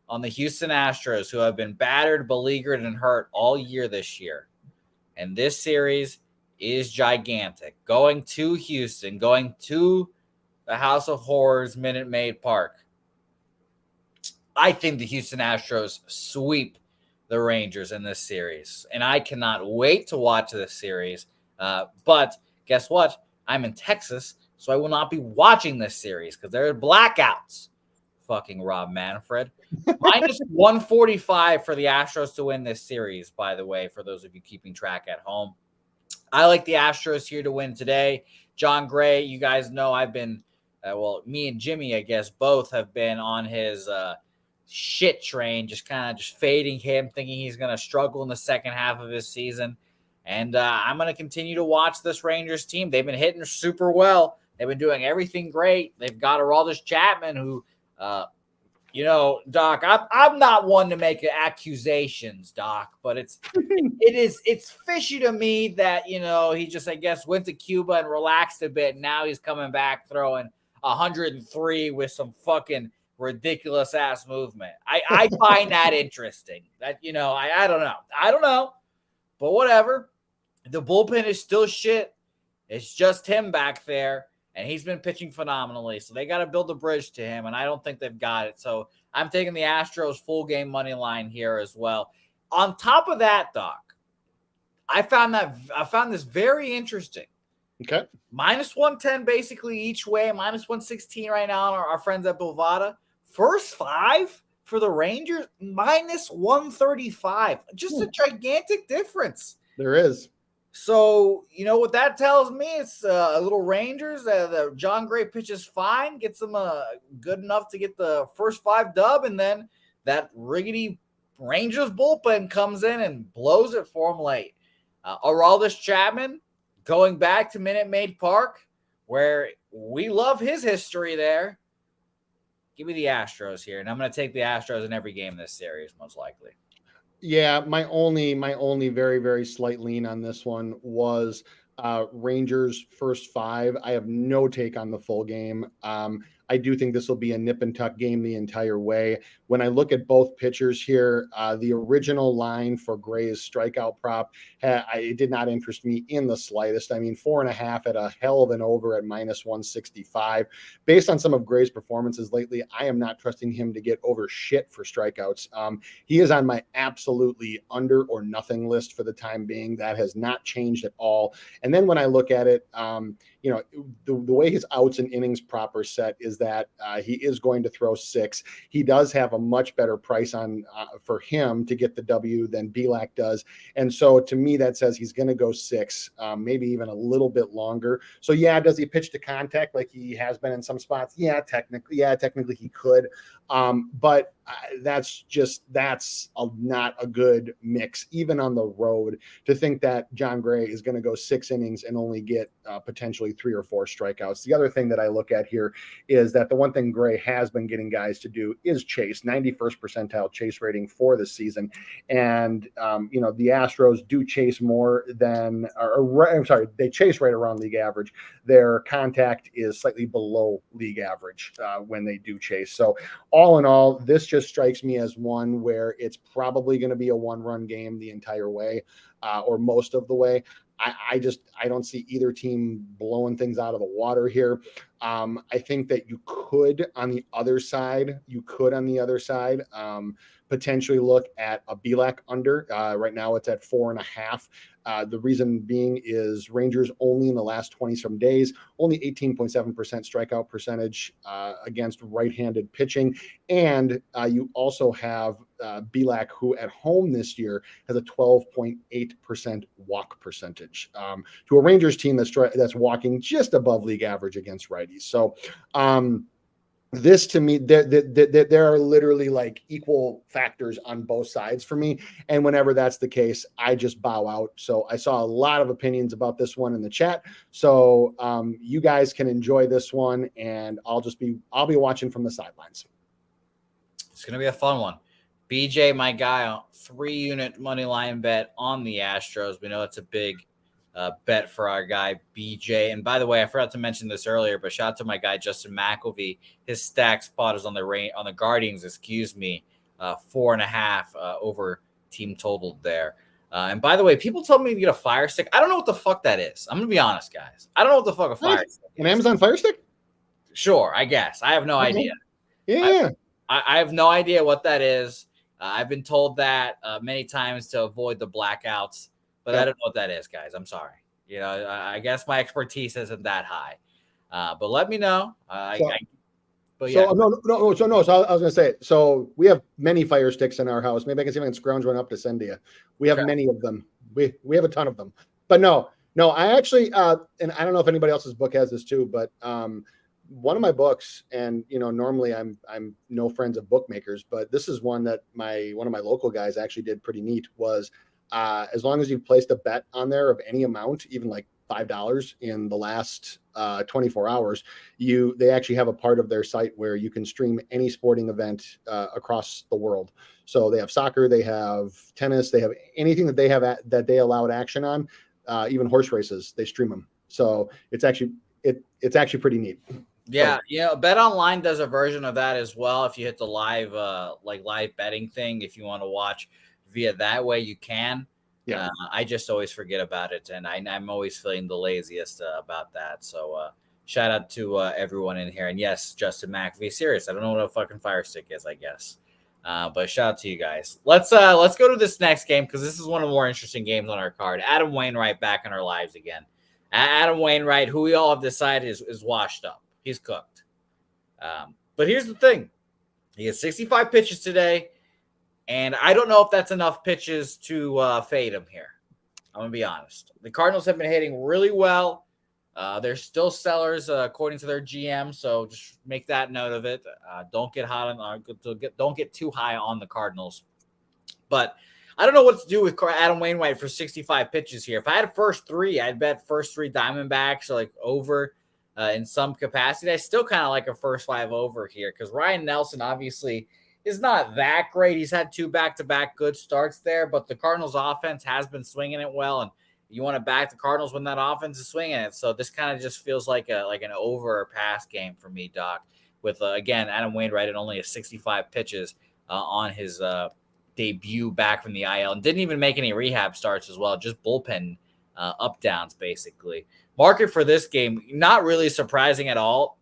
on the Houston Astros, who have been battered, beleaguered, and hurt all year this year. And this series is gigantic. Going to Houston, going to the House of Horrors, Minute Maid Park. I think the Houston Astros sweep the Rangers in this series, and I cannot wait to watch this series. But guess what? I'm in Texas, so I will not be watching this series because there are blackouts. Fucking Rob Manfred. Minus 145 for the Astros to win this series, by the way, for those of you keeping track at home. I like the Astros here to win today. John Gray, you guys know I've been, me and Jimmy, I guess, both have been on his shit train, just fading him, thinking he's going to struggle in the second half of his season. And I'm going to continue to watch this Rangers team. They've been hitting super well. They've been doing everything great. They've got Aroldis Chapman, who, Doc, I'm not one to make accusations, Doc, but it's fishy to me that, he just, I guess, went to Cuba and relaxed a bit. And now he's coming back throwing 103 with some fucking ridiculous ass movement. I find that interesting. That, I don't know. But whatever. The bullpen is still shit. It's just him back there, and he's been pitching phenomenally. So they got to build a bridge to him, and I don't think they've got it. So I'm taking the Astros full game money line here as well. On top of that, Doc, I found this very interesting. Okay. Minus 110 basically each way, minus 116 right now on our friends at Bovada. First 5 for the Rangers, minus 135. Just a gigantic difference. There is. So, what that tells me? It's a little Rangers. John Gray pitches fine, gets them good enough to get the first 5 dub, and then that riggedy Rangers bullpen comes in and blows it for them late. Aroldis Chapman going back to Minute Maid Park, where we love his history there. Give me the Astros here, and I'm going to take the Astros in every game in this series, most likely. Yeah, my only very, very slight lean on this one was Rangers first 5. I have no take on the full game. I do think this will be a nip and tuck game the entire way. When I look at both pitchers here, the original line for Gray's strikeout prop, it did not interest me in the slightest. I mean, 4.5 at a hell of an over at minus 165. Based on some of Gray's performances lately, I am not trusting him to get over shit for strikeouts. He is on my absolutely under or nothing list for the time being. That has not changed at all. And then when I look at it, the way his outs and innings proper set is that he is going to throw 6. He does have a much better price on for him to get the W than Belak does. And so to me, that says he's going to go 6, maybe even a little bit longer. So yeah, does he pitch to contact like he has been in some spots? Yeah, technically he could. But that's not a good mix, even on the road, to think that John Gray is going to go 6 innings and only get potentially 3 or 4 strikeouts. The other thing that I look at here is that the one thing Gray has been getting guys to do is chase. 91st percentile chase rating for the season. And, the Astros do chase more than, they chase right around league average. Their contact is slightly below league average when they do chase. So all in all, this just strikes me as one where it's probably going to be a 1-run game the entire way, or most of the way. I don't see either team blowing things out of the water here. I think that you could on the other side, potentially look at a BLAC under. Right now it's at 4.5. The reason being is Rangers only in the last 20-some days, only 18.7% strikeout percentage against right-handed pitching. And you also have BLAC, who at home this year has a 12.8% walk percentage to a Rangers team that's walking just above league average against righties. So this to me, there are literally like equal factors on both sides for me. And whenever that's the case, I just bow out. So I saw a lot of opinions about this one in the chat. So you guys can enjoy this one, and I'll be watching from the sidelines. It's going to be a fun one. BJ, my guy, 3-unit money line bet on the Astros. We know it's a big bet for our guy BJ. And by the way, I forgot to mention this earlier, but shout out to my guy Justin McElvey. His stack spot is on the Guardians, 4.5 over team total there. And by the way, people told me to get a Fire Stick. I don't know what the fuck that is. I'm gonna be honest, guys. I don't know what the fuck a Fire Stick is. An Amazon Fire Stick? Sure, I guess. I have no idea. Yeah. I have no idea what that is. I've been told that many times to avoid the blackouts. But I don't know what that is, guys. I'm sorry. I guess my expertise isn't that high. But let me know. So I was going to say, so we have many Fire Sticks in our house. Maybe I can see if I can scrounge one up to send to you. We have many of them. We have a ton of them. But no, I actually, and I don't know if anybody else's book has this too, but one of my books, and normally I'm no friends of bookmakers, but this is one that one of my local guys actually did pretty neat. Was as long as you've placed a bet on there of any amount, even like $5 in the last 24 hours, they actually have a part of their site where you can stream any sporting event across the world. So they have soccer, they have tennis, they have anything that they have that they allowed action on, even horse races, they stream them. So it's actually pretty neat. Yeah, Bet Online does a version of that as well. If you hit the live betting thing, if you want to watch via that way, you can. Yeah. I just always forget about it, and I'm always feeling the laziest about that. So shout out to everyone in here. And yes, Justin McAfee, serious. I don't know what a fucking Fire Stick is, I guess. But shout out to you guys. Let's go to this next game, because this is one of the more interesting games on our card. Adam Wainwright back in our lives again. Adam Wainwright, who we all have decided is washed up. He's cooked. But here's the thing. He has 65 pitches today. And I don't know if that's enough pitches to fade him here. I'm going to be honest. The Cardinals have been hitting really well. They're still sellers according to their GM, so just make that note of it. Don't get don't get too high on the Cardinals. But I don't know what to do with Adam Wainwright for 65 pitches here. If I had first three, I'd bet first three Diamondbacks or over in some capacity. I still kind of like a first 5 over here, because Ryan Nelson obviously is not that great. He's had 2 back-to-back good starts there, but the Cardinals offense has been swinging it well, and you want to back the Cardinals when that offense is swinging it. So this kind of just feels like an over or pass game for me, Doc, with, again, Adam Wainwright at only 65 pitches on his debut back from the IL, and didn't even make any rehab starts as well, just bullpen up-downs, basically. Market for this game, not really surprising at all.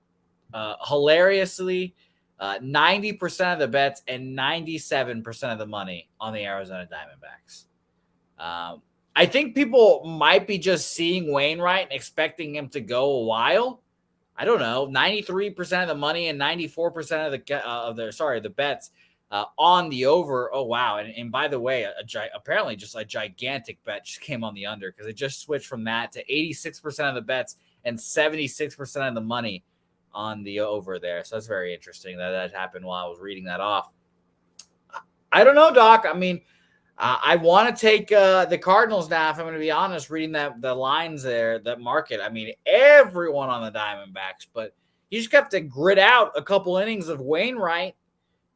Hilariously, 90% of the bets and 97% of the money on the Arizona Diamondbacks. I think people might be just seeing Wainwright and expecting him to go a while. I don't know. 93% of the money and 94% of the bets on the over. Oh wow! And by the way, apparently just a gigantic bet just came on the under, because it just switched from that to 86% of the bets and 76% of the money on the over there. So that's very interesting that happened while I was reading that off. I don't know, Doc. I mean, I want to take the Cardinals now, if I'm going to be honest, reading the lines there, that market. I mean, everyone on the Diamondbacks, but you just have to grit out a couple innings of Wainwright,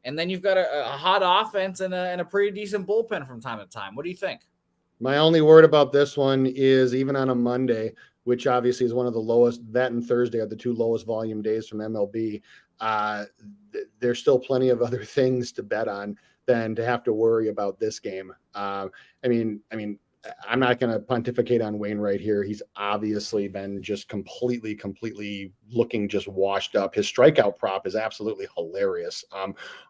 and then you've got a hot offense and a pretty decent bullpen from time to time. What do you think? My only word about this one is, even on a Monday, which obviously is one of the lowest, that and Thursday are the 2 lowest volume days from MLB. there's still plenty of other things to bet on than to have to worry about this game. I mean, I'm not going to pontificate on Wainwright here. He's obviously been just completely looking just washed up. His strikeout prop is absolutely hilarious.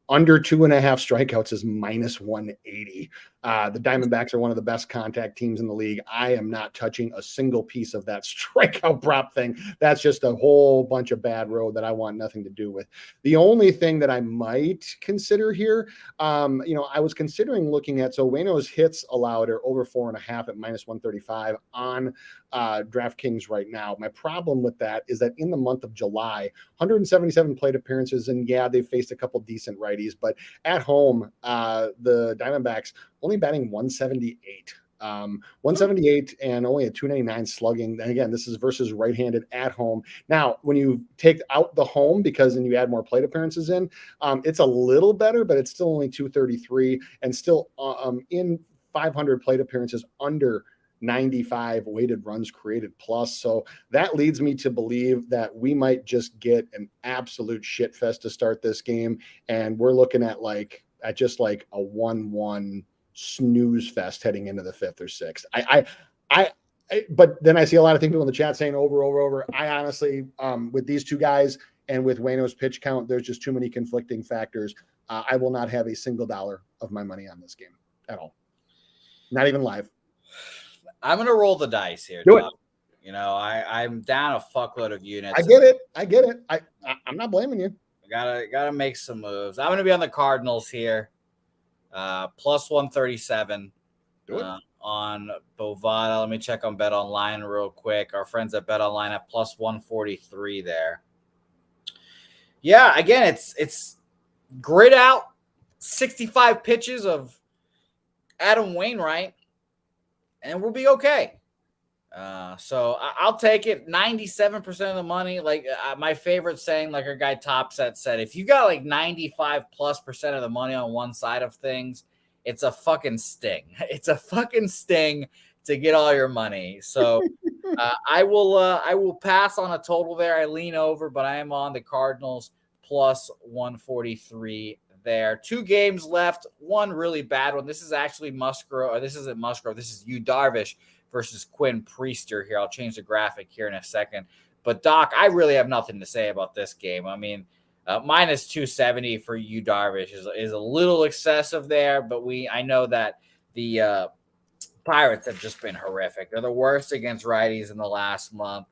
Under 2.5 strikeouts is -180. The Diamondbacks are one of the best contact teams in the league. I am not touching a single piece of that strikeout prop thing. That's just a whole bunch of bad road that I want nothing to do with. The only thing that I might consider here, I was considering looking at, so Waino's hits allowed are over 4.5 at -135 on DraftKings right now. My problem with that is that in the month of July, 177 plate appearances, and yeah, they've faced a couple decent righties, but at home, the Diamondbacks only batting 178. 178 and only a 299 slugging. And again, this is versus right-handed at home. Now, when you take out the home, because then you add more plate appearances in, it's a little better, but it's still only 233 and still in 500 plate appearances under 95 weighted runs created plus. So that leads me to believe that we might just get an absolute shit fest to start this game. And we're looking at just a 1-1 snooze fest heading into the 5th or 6th. But then I see a lot of people in the chat saying over. I honestly, with these two guys and with Waino's pitch count, there's just too many conflicting factors. I will not have a single dollar of my money on this game at all. Not even live. I'm going to roll the dice here. Do it. I'm down a fuckload of units. I get it. I'm not blaming you. Gotta make some moves. I'm going to be on the Cardinals here. Plus 137 on Bovada. Let me check on Bet Online real quick. Our friends at Bet Online at plus 143 there. Yeah, again, it's grid out 65 pitches of Adam Wainwright, and we'll be okay. So I'll take it. 97% of the money. My favorite saying, like our guy Topset said, if you got 95+% of the money on one side of things, it's a fucking sting. It's a fucking sting to get all your money. So I will pass on a total there. I lean over, but I am on the Cardinals plus 143 there. 2 games left. One really bad one. This is actually Musgrove, or this isn't Musgrove. This is Yu Darvish versus Quinn Priester here. I'll change the graphic here in a second. But, Doc, I really have nothing to say about this game. I mean, minus 270 for Yu Darvish is a little excessive there, but I know that the Pirates have just been horrific. They're the worst against righties in the last month,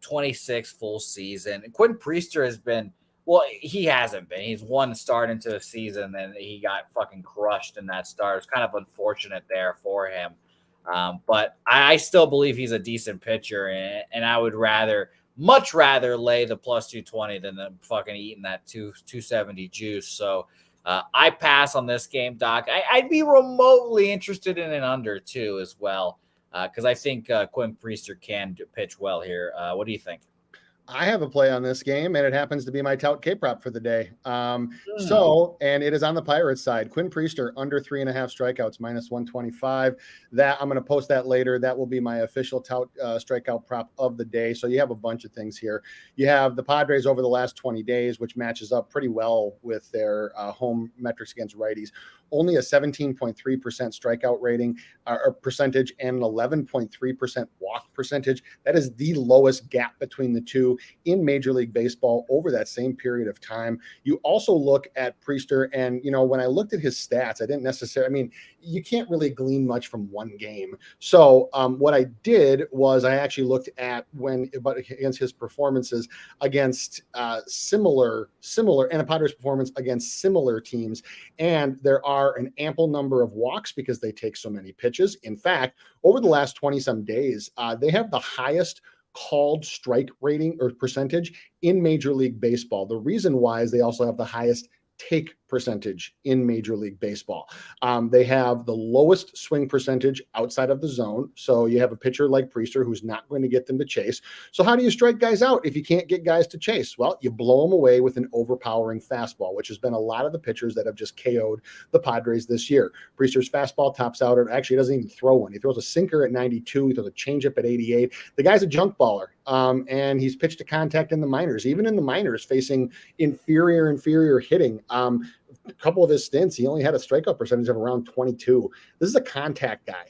26 full season. And Quinn Priester has been, well, he hasn't been. He's one start into the season, and he got fucking crushed in that start. It's kind of unfortunate there for him. But I still believe he's a decent pitcher, and I would much rather lay the plus 220 than the fucking eating that 270 juice. So I pass on this game, Doc. I'd be remotely interested in an under too as well, because I think Quinn Priester can pitch well here. What do you think? I have a play on this game, and it happens to be my tout K-prop for the day. And it is on the Pirates side. Quinn Priester, under 3.5 strikeouts, minus 125. That I'm going to post that later. That will be my official tout strikeout prop of the day. So you have a bunch of things here. You have the Padres over the last 20 days, which matches up pretty well with their home metrics against righties. Only a 17.3% strikeout rating or percentage and an 11.3% walk percentage. That is the lowest gap between the two in Major League Baseball over that same period of time. You also look at Priester, and when I looked at his stats, I didn't necessarily, you can't really glean much from one game. So what I did was I actually looked at against his performances against similar and the Padres' performance against similar teams, and there are an ample number of walks because they take so many pitches. In fact, over the last 20-some days, they have the highest called strike rating or percentage in Major League Baseball. The reason why is they also have the highest take percentage in Major League Baseball. They have the lowest swing percentage outside of the zone. So you have a pitcher like Priester who's not going to get them to chase. So how do you strike guys out if you can't get guys to chase? Well, you blow them away with an overpowering fastball, which has been a lot of the pitchers that have just KO'd the Padres this year. Priester's fastball tops out, or actually doesn't even throw one. He throws a sinker at 92. He throws a changeup at 88. The guy's a junk baller. and he's pitched to contact in the minors, even in the minors, facing inferior hitting. A couple of his stints, he only had a strikeout percentage of around 22. This is a contact guy.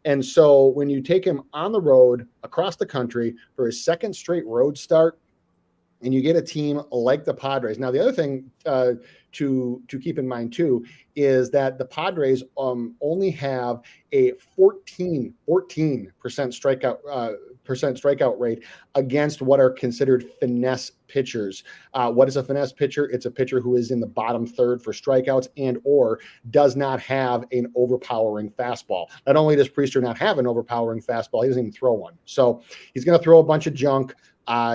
And so when you take him on the road across the country for his second straight road start, and you get a team like the Padres. Now, the other thing to keep in mind too is that the Padres only have a 14% strikeout rate against what are considered finesse pitchers. What is a finesse pitcher? It's a pitcher who is in the bottom third for strikeouts and or does not have an overpowering fastball. Not only does Priester not have an overpowering fastball, he doesn't even throw one. So he's going to throw a bunch of junk.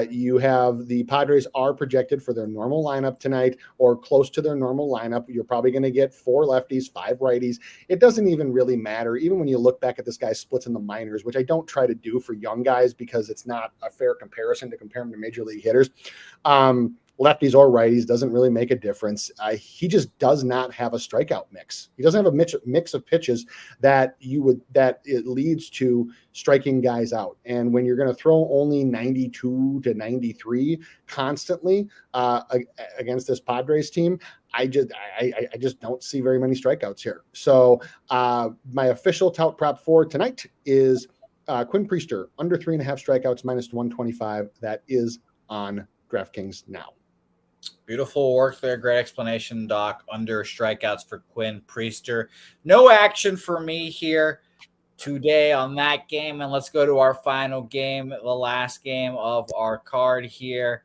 You have the Padres are projected for their normal lineup tonight or close to their normal lineup. You're probably going to get 4 lefties, 5 righties. It doesn't even really matter. Even when you look back at this guy's splits in the minors, which I don't try to do for young guys because it's not a fair comparison to compare them to major league hitters. Lefties or righties doesn't really make a difference. He just does not have a strikeout mix. He doesn't have a mix of pitches that it leads to striking guys out. And when you're going to throw only 92 to 93 constantly against this Padres team, I just don't see very many strikeouts here. So my official tout prop for tonight is Quinn Priester under 3.5 strikeouts minus 125. That is on DraftKings now. Beautiful work there. Great explanation, Doc. Under strikeouts for Quinn Priester. No action for me here today on that game. And let's go to our final game, the last game of our card here.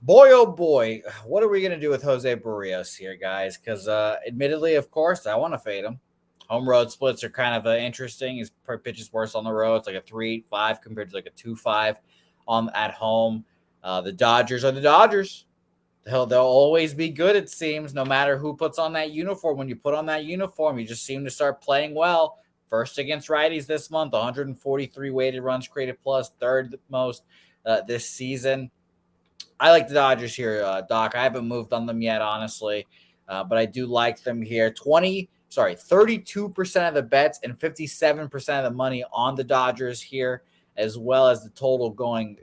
Boy, oh boy, what are we going to do with Jose Barrios here, guys? Because admittedly, of course, I want to fade him. Home road splits are kind of interesting. His per pitch is worse on the road. It's like a 3.85 compared to like a 2.5 at home. The Dodgers are the Dodgers. They'll always be good, it seems, no matter who puts on that uniform. When you put on that uniform, you just seem to start playing well. First against righties this month, 143 weighted runs created plus, third most this season. I like the Dodgers here, Doc. I haven't moved on them yet, honestly, but I do like them here. 32% of the bets and 57% of the money on the Dodgers here, as well as the total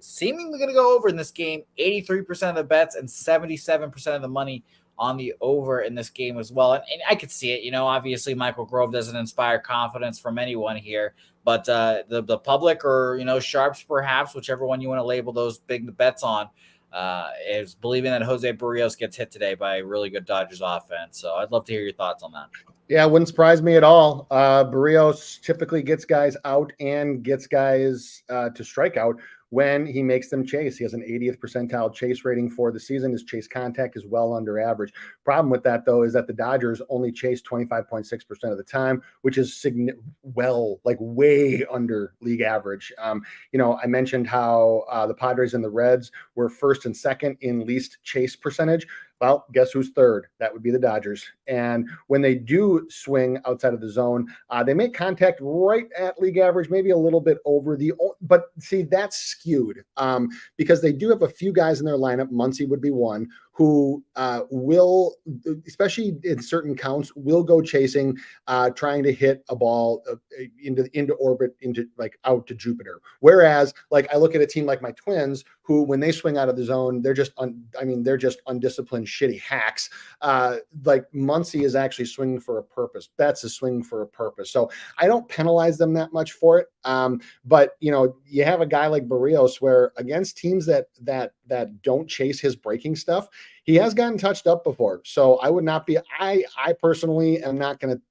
seemingly going to go over in this game. 83% of the bets and 77% of the money on the over in this game as well. And I could see it. Obviously Michael Grove doesn't inspire confidence from anyone here, but the public or, sharps perhaps, whichever one you want to label those big bets on, is believing that Jose Barrios gets hit today by a really good Dodgers offense. So I'd love to hear your thoughts on that. Yeah, it wouldn't surprise me at all. Barrios typically gets guys out and gets guys to strike out when he makes them chase. He has an 80th percentile chase rating for the season. His chase contact is well under average. Problem with that, though, is that the Dodgers only chase 25.6% of the time, which is way under league average. I mentioned how the Padres and the Reds were first and second in least chase percentage. Well, guess who's third? That would be the Dodgers. And when they do swing outside of the zone, they make contact right at league average, maybe a little bit over but see, that's skewed because they do have a few guys in their lineup. Muncy would be one who will, especially in certain counts, will go chasing, trying to hit a ball into orbit, out to Jupiter. Whereas, I look at a team like my Twins, who, when they swing out of the zone, they're just undisciplined, shitty hacks. Muncy is actually swinging for a purpose. Betts is swinging for a purpose. So I don't penalize them that much for it. But you have a guy like Barrios, where against teams that don't chase his breaking stuff, he has gotten touched up before. So I would not be. I personally am not going to.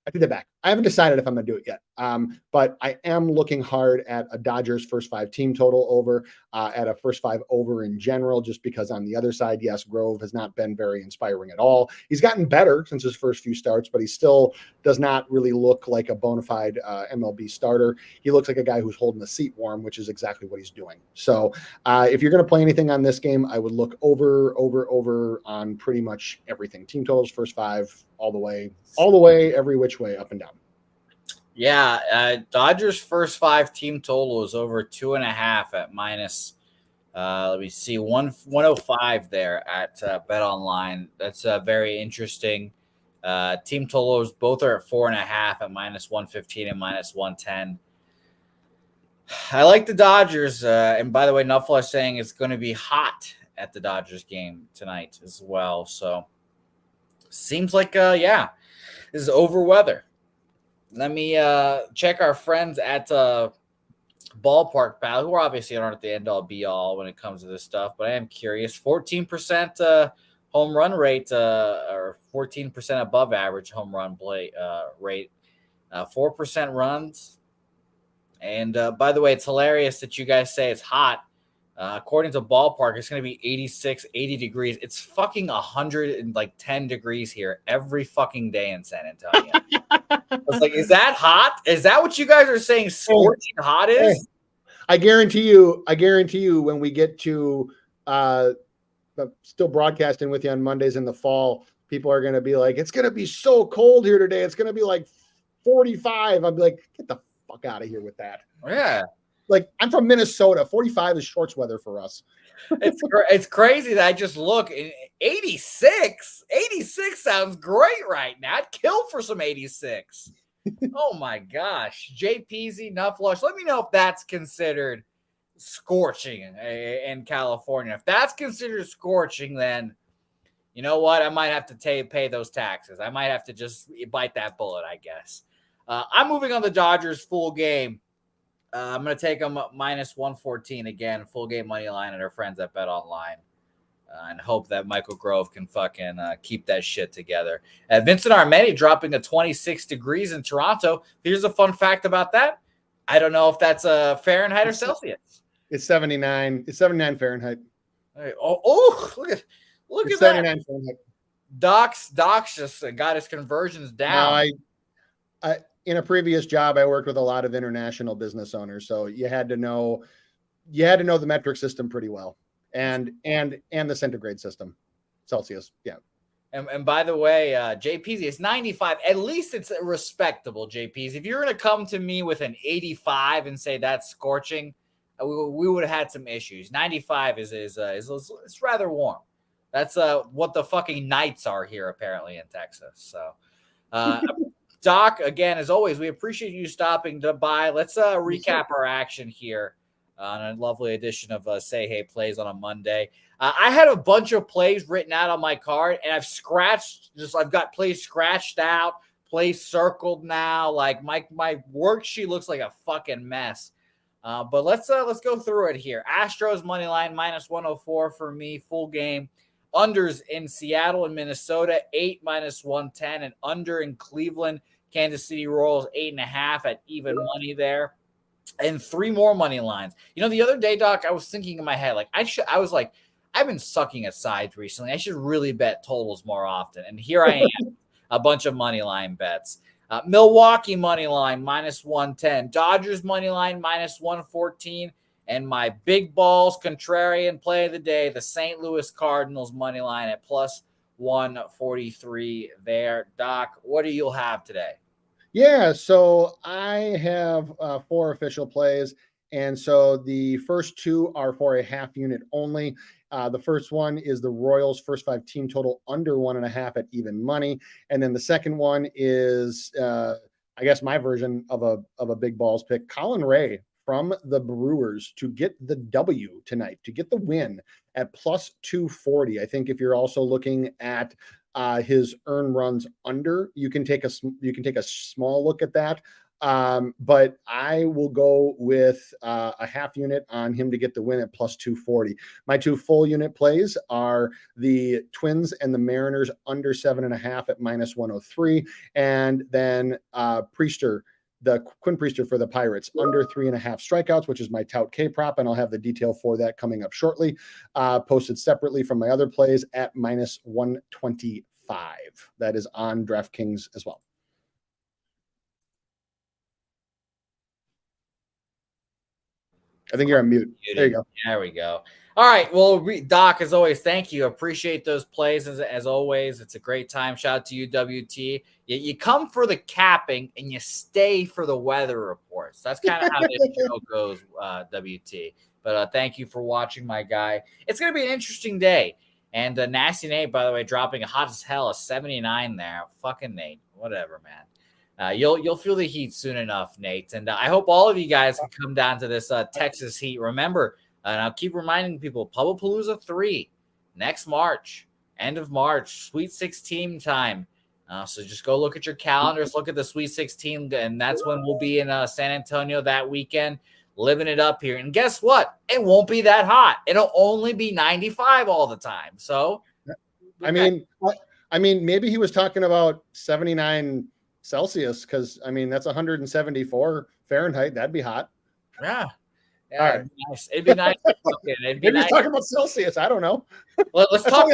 I take that back. I haven't decided if I'm going to do it yet. But I am looking hard at a Dodgers first 5 team total over, at a first 5 over in general, just because on the other side, yes, Grove has not been very inspiring at all. He's gotten better since his first few starts, but he still does not really look like a bona fide MLB starter. He looks like a guy who's holding the seat warm, which is exactly what he's doing. So if you're going to play anything on this game, I would look over on pretty much everything. Team totals, first 5, all the way, every which way, up and down. Yeah, Dodgers first 5 team total is over 2.5 at minus. Let me see, 105 there at Bet Online. That's very interesting. Team totals both are at 4.5 at minus 115 and minus 110. I like the Dodgers. And by the way, Nuffler is saying it's going to be hot at the Dodgers game tonight as well. So seems like, this is over weather. Let me check our friends at Ballpark Pal, who obviously aren't the end all be all when it comes to this stuff, but I am curious. 14% home run rate, or 14% above average home run rate, 4% runs. And by the way, it's hilarious that you guys say it's hot. According to Ballpark, it's going to be 86, 80 degrees. It's fucking 110 degrees here every fucking day in San Antonio. I was like, is that hot? Is that what you guys are saying scorching hot is? I guarantee you when we get to still broadcasting with you on Mondays in the fall, people are going to be like, it's going to be so cold here today. It's going to be like 45. I'll be like, get the fuck out of here with that. Yeah. Like, I'm from Minnesota. 45 is shorts weather for us. It's crazy that I just look. 86 sounds great right now. I'd kill for some 86. Oh my gosh. JPZ Nufflush. Let me know if that's considered scorching in California. If that's considered scorching, then you know what? I might have to pay those taxes. I might have to just bite that bullet, I guess. I'm moving on the Dodgers full game. I'm going to take them minus 114 again, full game money line at our friends at Bet Online, and hope that Michael Grove can fucking keep that shit together. Vincent Armetti dropping to 26 degrees in Toronto. Here's a fun fact about that. I don't know if that's Fahrenheit or Celsius. It's 79. It's 79 Fahrenheit. Right. Oh, look at that. 79 Fahrenheit. Doc's just got his conversions down. No, I in a previous job, I worked with a lot of international business owners, so you had to know the metric system pretty well, and the centigrade system, Celsius. Yeah. And by the way, JPZ, it's 95. At least it's respectable, JPZ. If you're going to come to me with an 85 and say that's scorching, we would have had some issues. 95 is it's rather warm. That's what the fucking nights are here apparently in Texas. So, Doc, again, as always, we appreciate you stopping by. Let's recap our action here on a lovely edition of Say Hey Plays on a Monday. I had a bunch of plays written out on my card, and I've got plays scratched out, plays circled now. Like my worksheet looks like a fucking mess. But let's go through it here. Astros money line minus 104 for me, full game. Unders in Seattle and Minnesota, 8 minus 110, and under in Cleveland, Kansas City Royals, 8.5 at even money there. And 3 more money lines. You know, the other day, Doc, I was thinking in my head, like, I've been sucking at sides recently. I should really bet totals more often. And here I am, a bunch of money line bets. Milwaukee money line minus 110, Dodgers money line minus 114, and my big balls contrarian play of the day, the St. Louis Cardinals money line at plus 143 there. Doc, what do you have today? Yeah, so I have 4 official plays, and so the first 2 are for a half unit only. The first one is the Royals first 5 team total under 1.5 at even money, and then the second one is I guess my version of a big balls pick, Colin Ray from the Brewers to get the W tonight, to get the win at plus 240. I think if you're also looking at his earn runs under, you can take a small look at that. But I will go with a half unit on him to get the win at plus 240. My 2 full unit plays are the Twins and the Mariners under 7.5 at minus 103, and then Priester, the Quinn Priester for the Pirates under 3.5 strikeouts, which is my tout K prop. And I'll have the detail for that coming up shortly, posted separately from my other plays at minus 125. That is on DraftKings as well. I think you're on mute. There you go. There we go. All right. Well, Doc, as always, thank you. Appreciate those plays. As always, it's a great time. Shout out to you, WT. You come for the capping and you stay for the weather reports. That's kind of how this show goes, WT. But thank you for watching, my guy. It's going to be an interesting day. And Nasty Nate, by the way, dropping hot as hell, a 79 there. Fucking Nate. Whatever, man. You'll feel the heat soon enough, Nate. And I hope all of you guys can come down to this Texas heat. Remember, and I'll keep reminding people, Pubblepalooza 3 next March, end of March, Sweet 16 time. So just go look at your calendars, look at the Sweet 16, and that's when we'll be in San Antonio that weekend, living it up here. And guess what? It won't be that hot. It'll only be 95 all the time. So, okay. I mean, maybe he was talking about 79 Celsius because, I mean, that's 174 Fahrenheit. That'd be hot. Yeah. All right. It'd be nice. Maybe he's talking about Celsius. I don't know. Let's talk.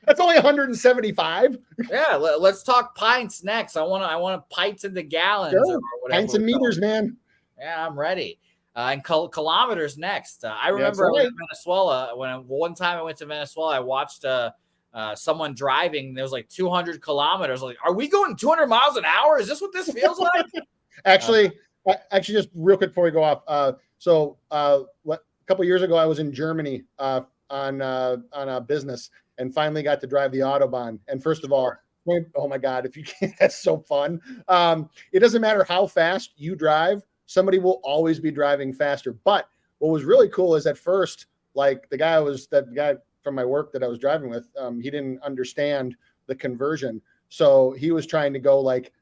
That's only 175. Yeah, let's talk pints next. I want pints into gallons or whatever. Pints and meters, man. Yeah, I'm ready. And kilometers next. I remember in Venezuela one time I went to Venezuela. I watched someone driving. There was like 200 kilometers. Like, are we going 200 miles an hour? Is this what this feels like? Actually, just real quick before we go off. A couple years ago, I was in Germany on a business. And finally got to drive the Autobahn. And first of all, oh my God, if you can't, that's so fun. It doesn't matter how fast you drive, somebody will always be driving faster. But what was really cool is at first, like that guy from my work that I was driving with, he didn't understand the conversion. So he was trying to go like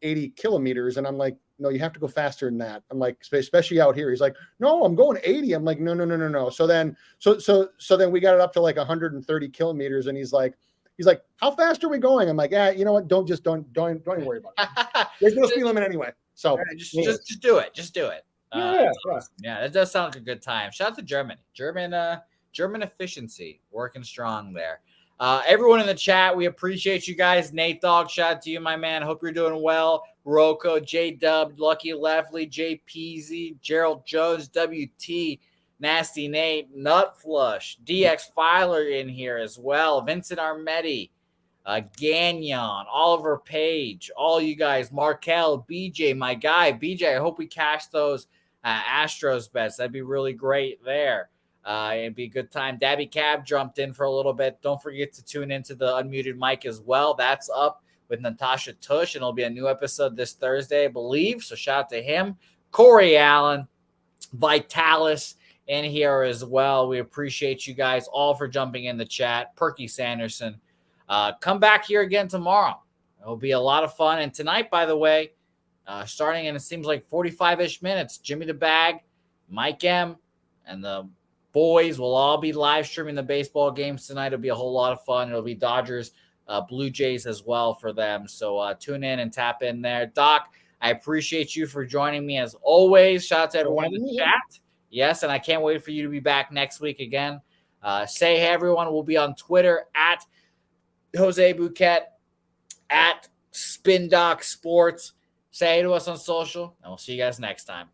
80 kilometers. And I'm like, no, you have to go faster than that. I'm like, especially out here. He's like, no, I'm going 80. I'm like, no. So then we got it up to like 130 kilometers. And he's like, how fast are we going? I'm like, you know what? Don't even worry about it. There's no speed limit anyway. So just do it. Just do it. Yeah, that does sound like a good time. Shout out to Germany. German efficiency working strong there. Everyone in the chat, we appreciate you guys. Nate Dogg, shout out to you, my man. Hope you're doing well. Rocco, J-Dub, Lucky Leftley, J Peasy, Gerald Jones, WT, Nasty Nate, Nut Flush, DX Filer in here as well. Vincent Armetti, Gagnon, Oliver Page, all you guys, Markel, BJ, my guy. BJ, I hope we cash those Astros bets. That'd be really great there. It'd be a good time. Dabby Cab jumped in for a little bit. Don't forget to tune into the Unmuted Mic as well. That's up with Natasha Tush, and it'll be a new episode this Thursday, I believe. So shout out to him. Corey Allen, Vitalis in here as well. We appreciate you guys all for jumping in the chat. Perky Sanderson. Come back here again tomorrow. It'll be a lot of fun. And tonight, by the way, starting in it seems like 45-ish minutes, Jimmy the Bag, Mike M, and the boys will all be live streaming the baseball games tonight. It'll be a whole lot of fun. It'll be Dodgers, Blue Jays as well for them. So tune in and tap in there. Doc, I appreciate you for joining me as always. Shout out to everyone in the chat. Yes, and I can't wait for you to be back next week again. Say hey, everyone. We'll be on Twitter at Jose Bouquett, at Spin Doc Sports. Say hey to us on social, and we'll see you guys next time.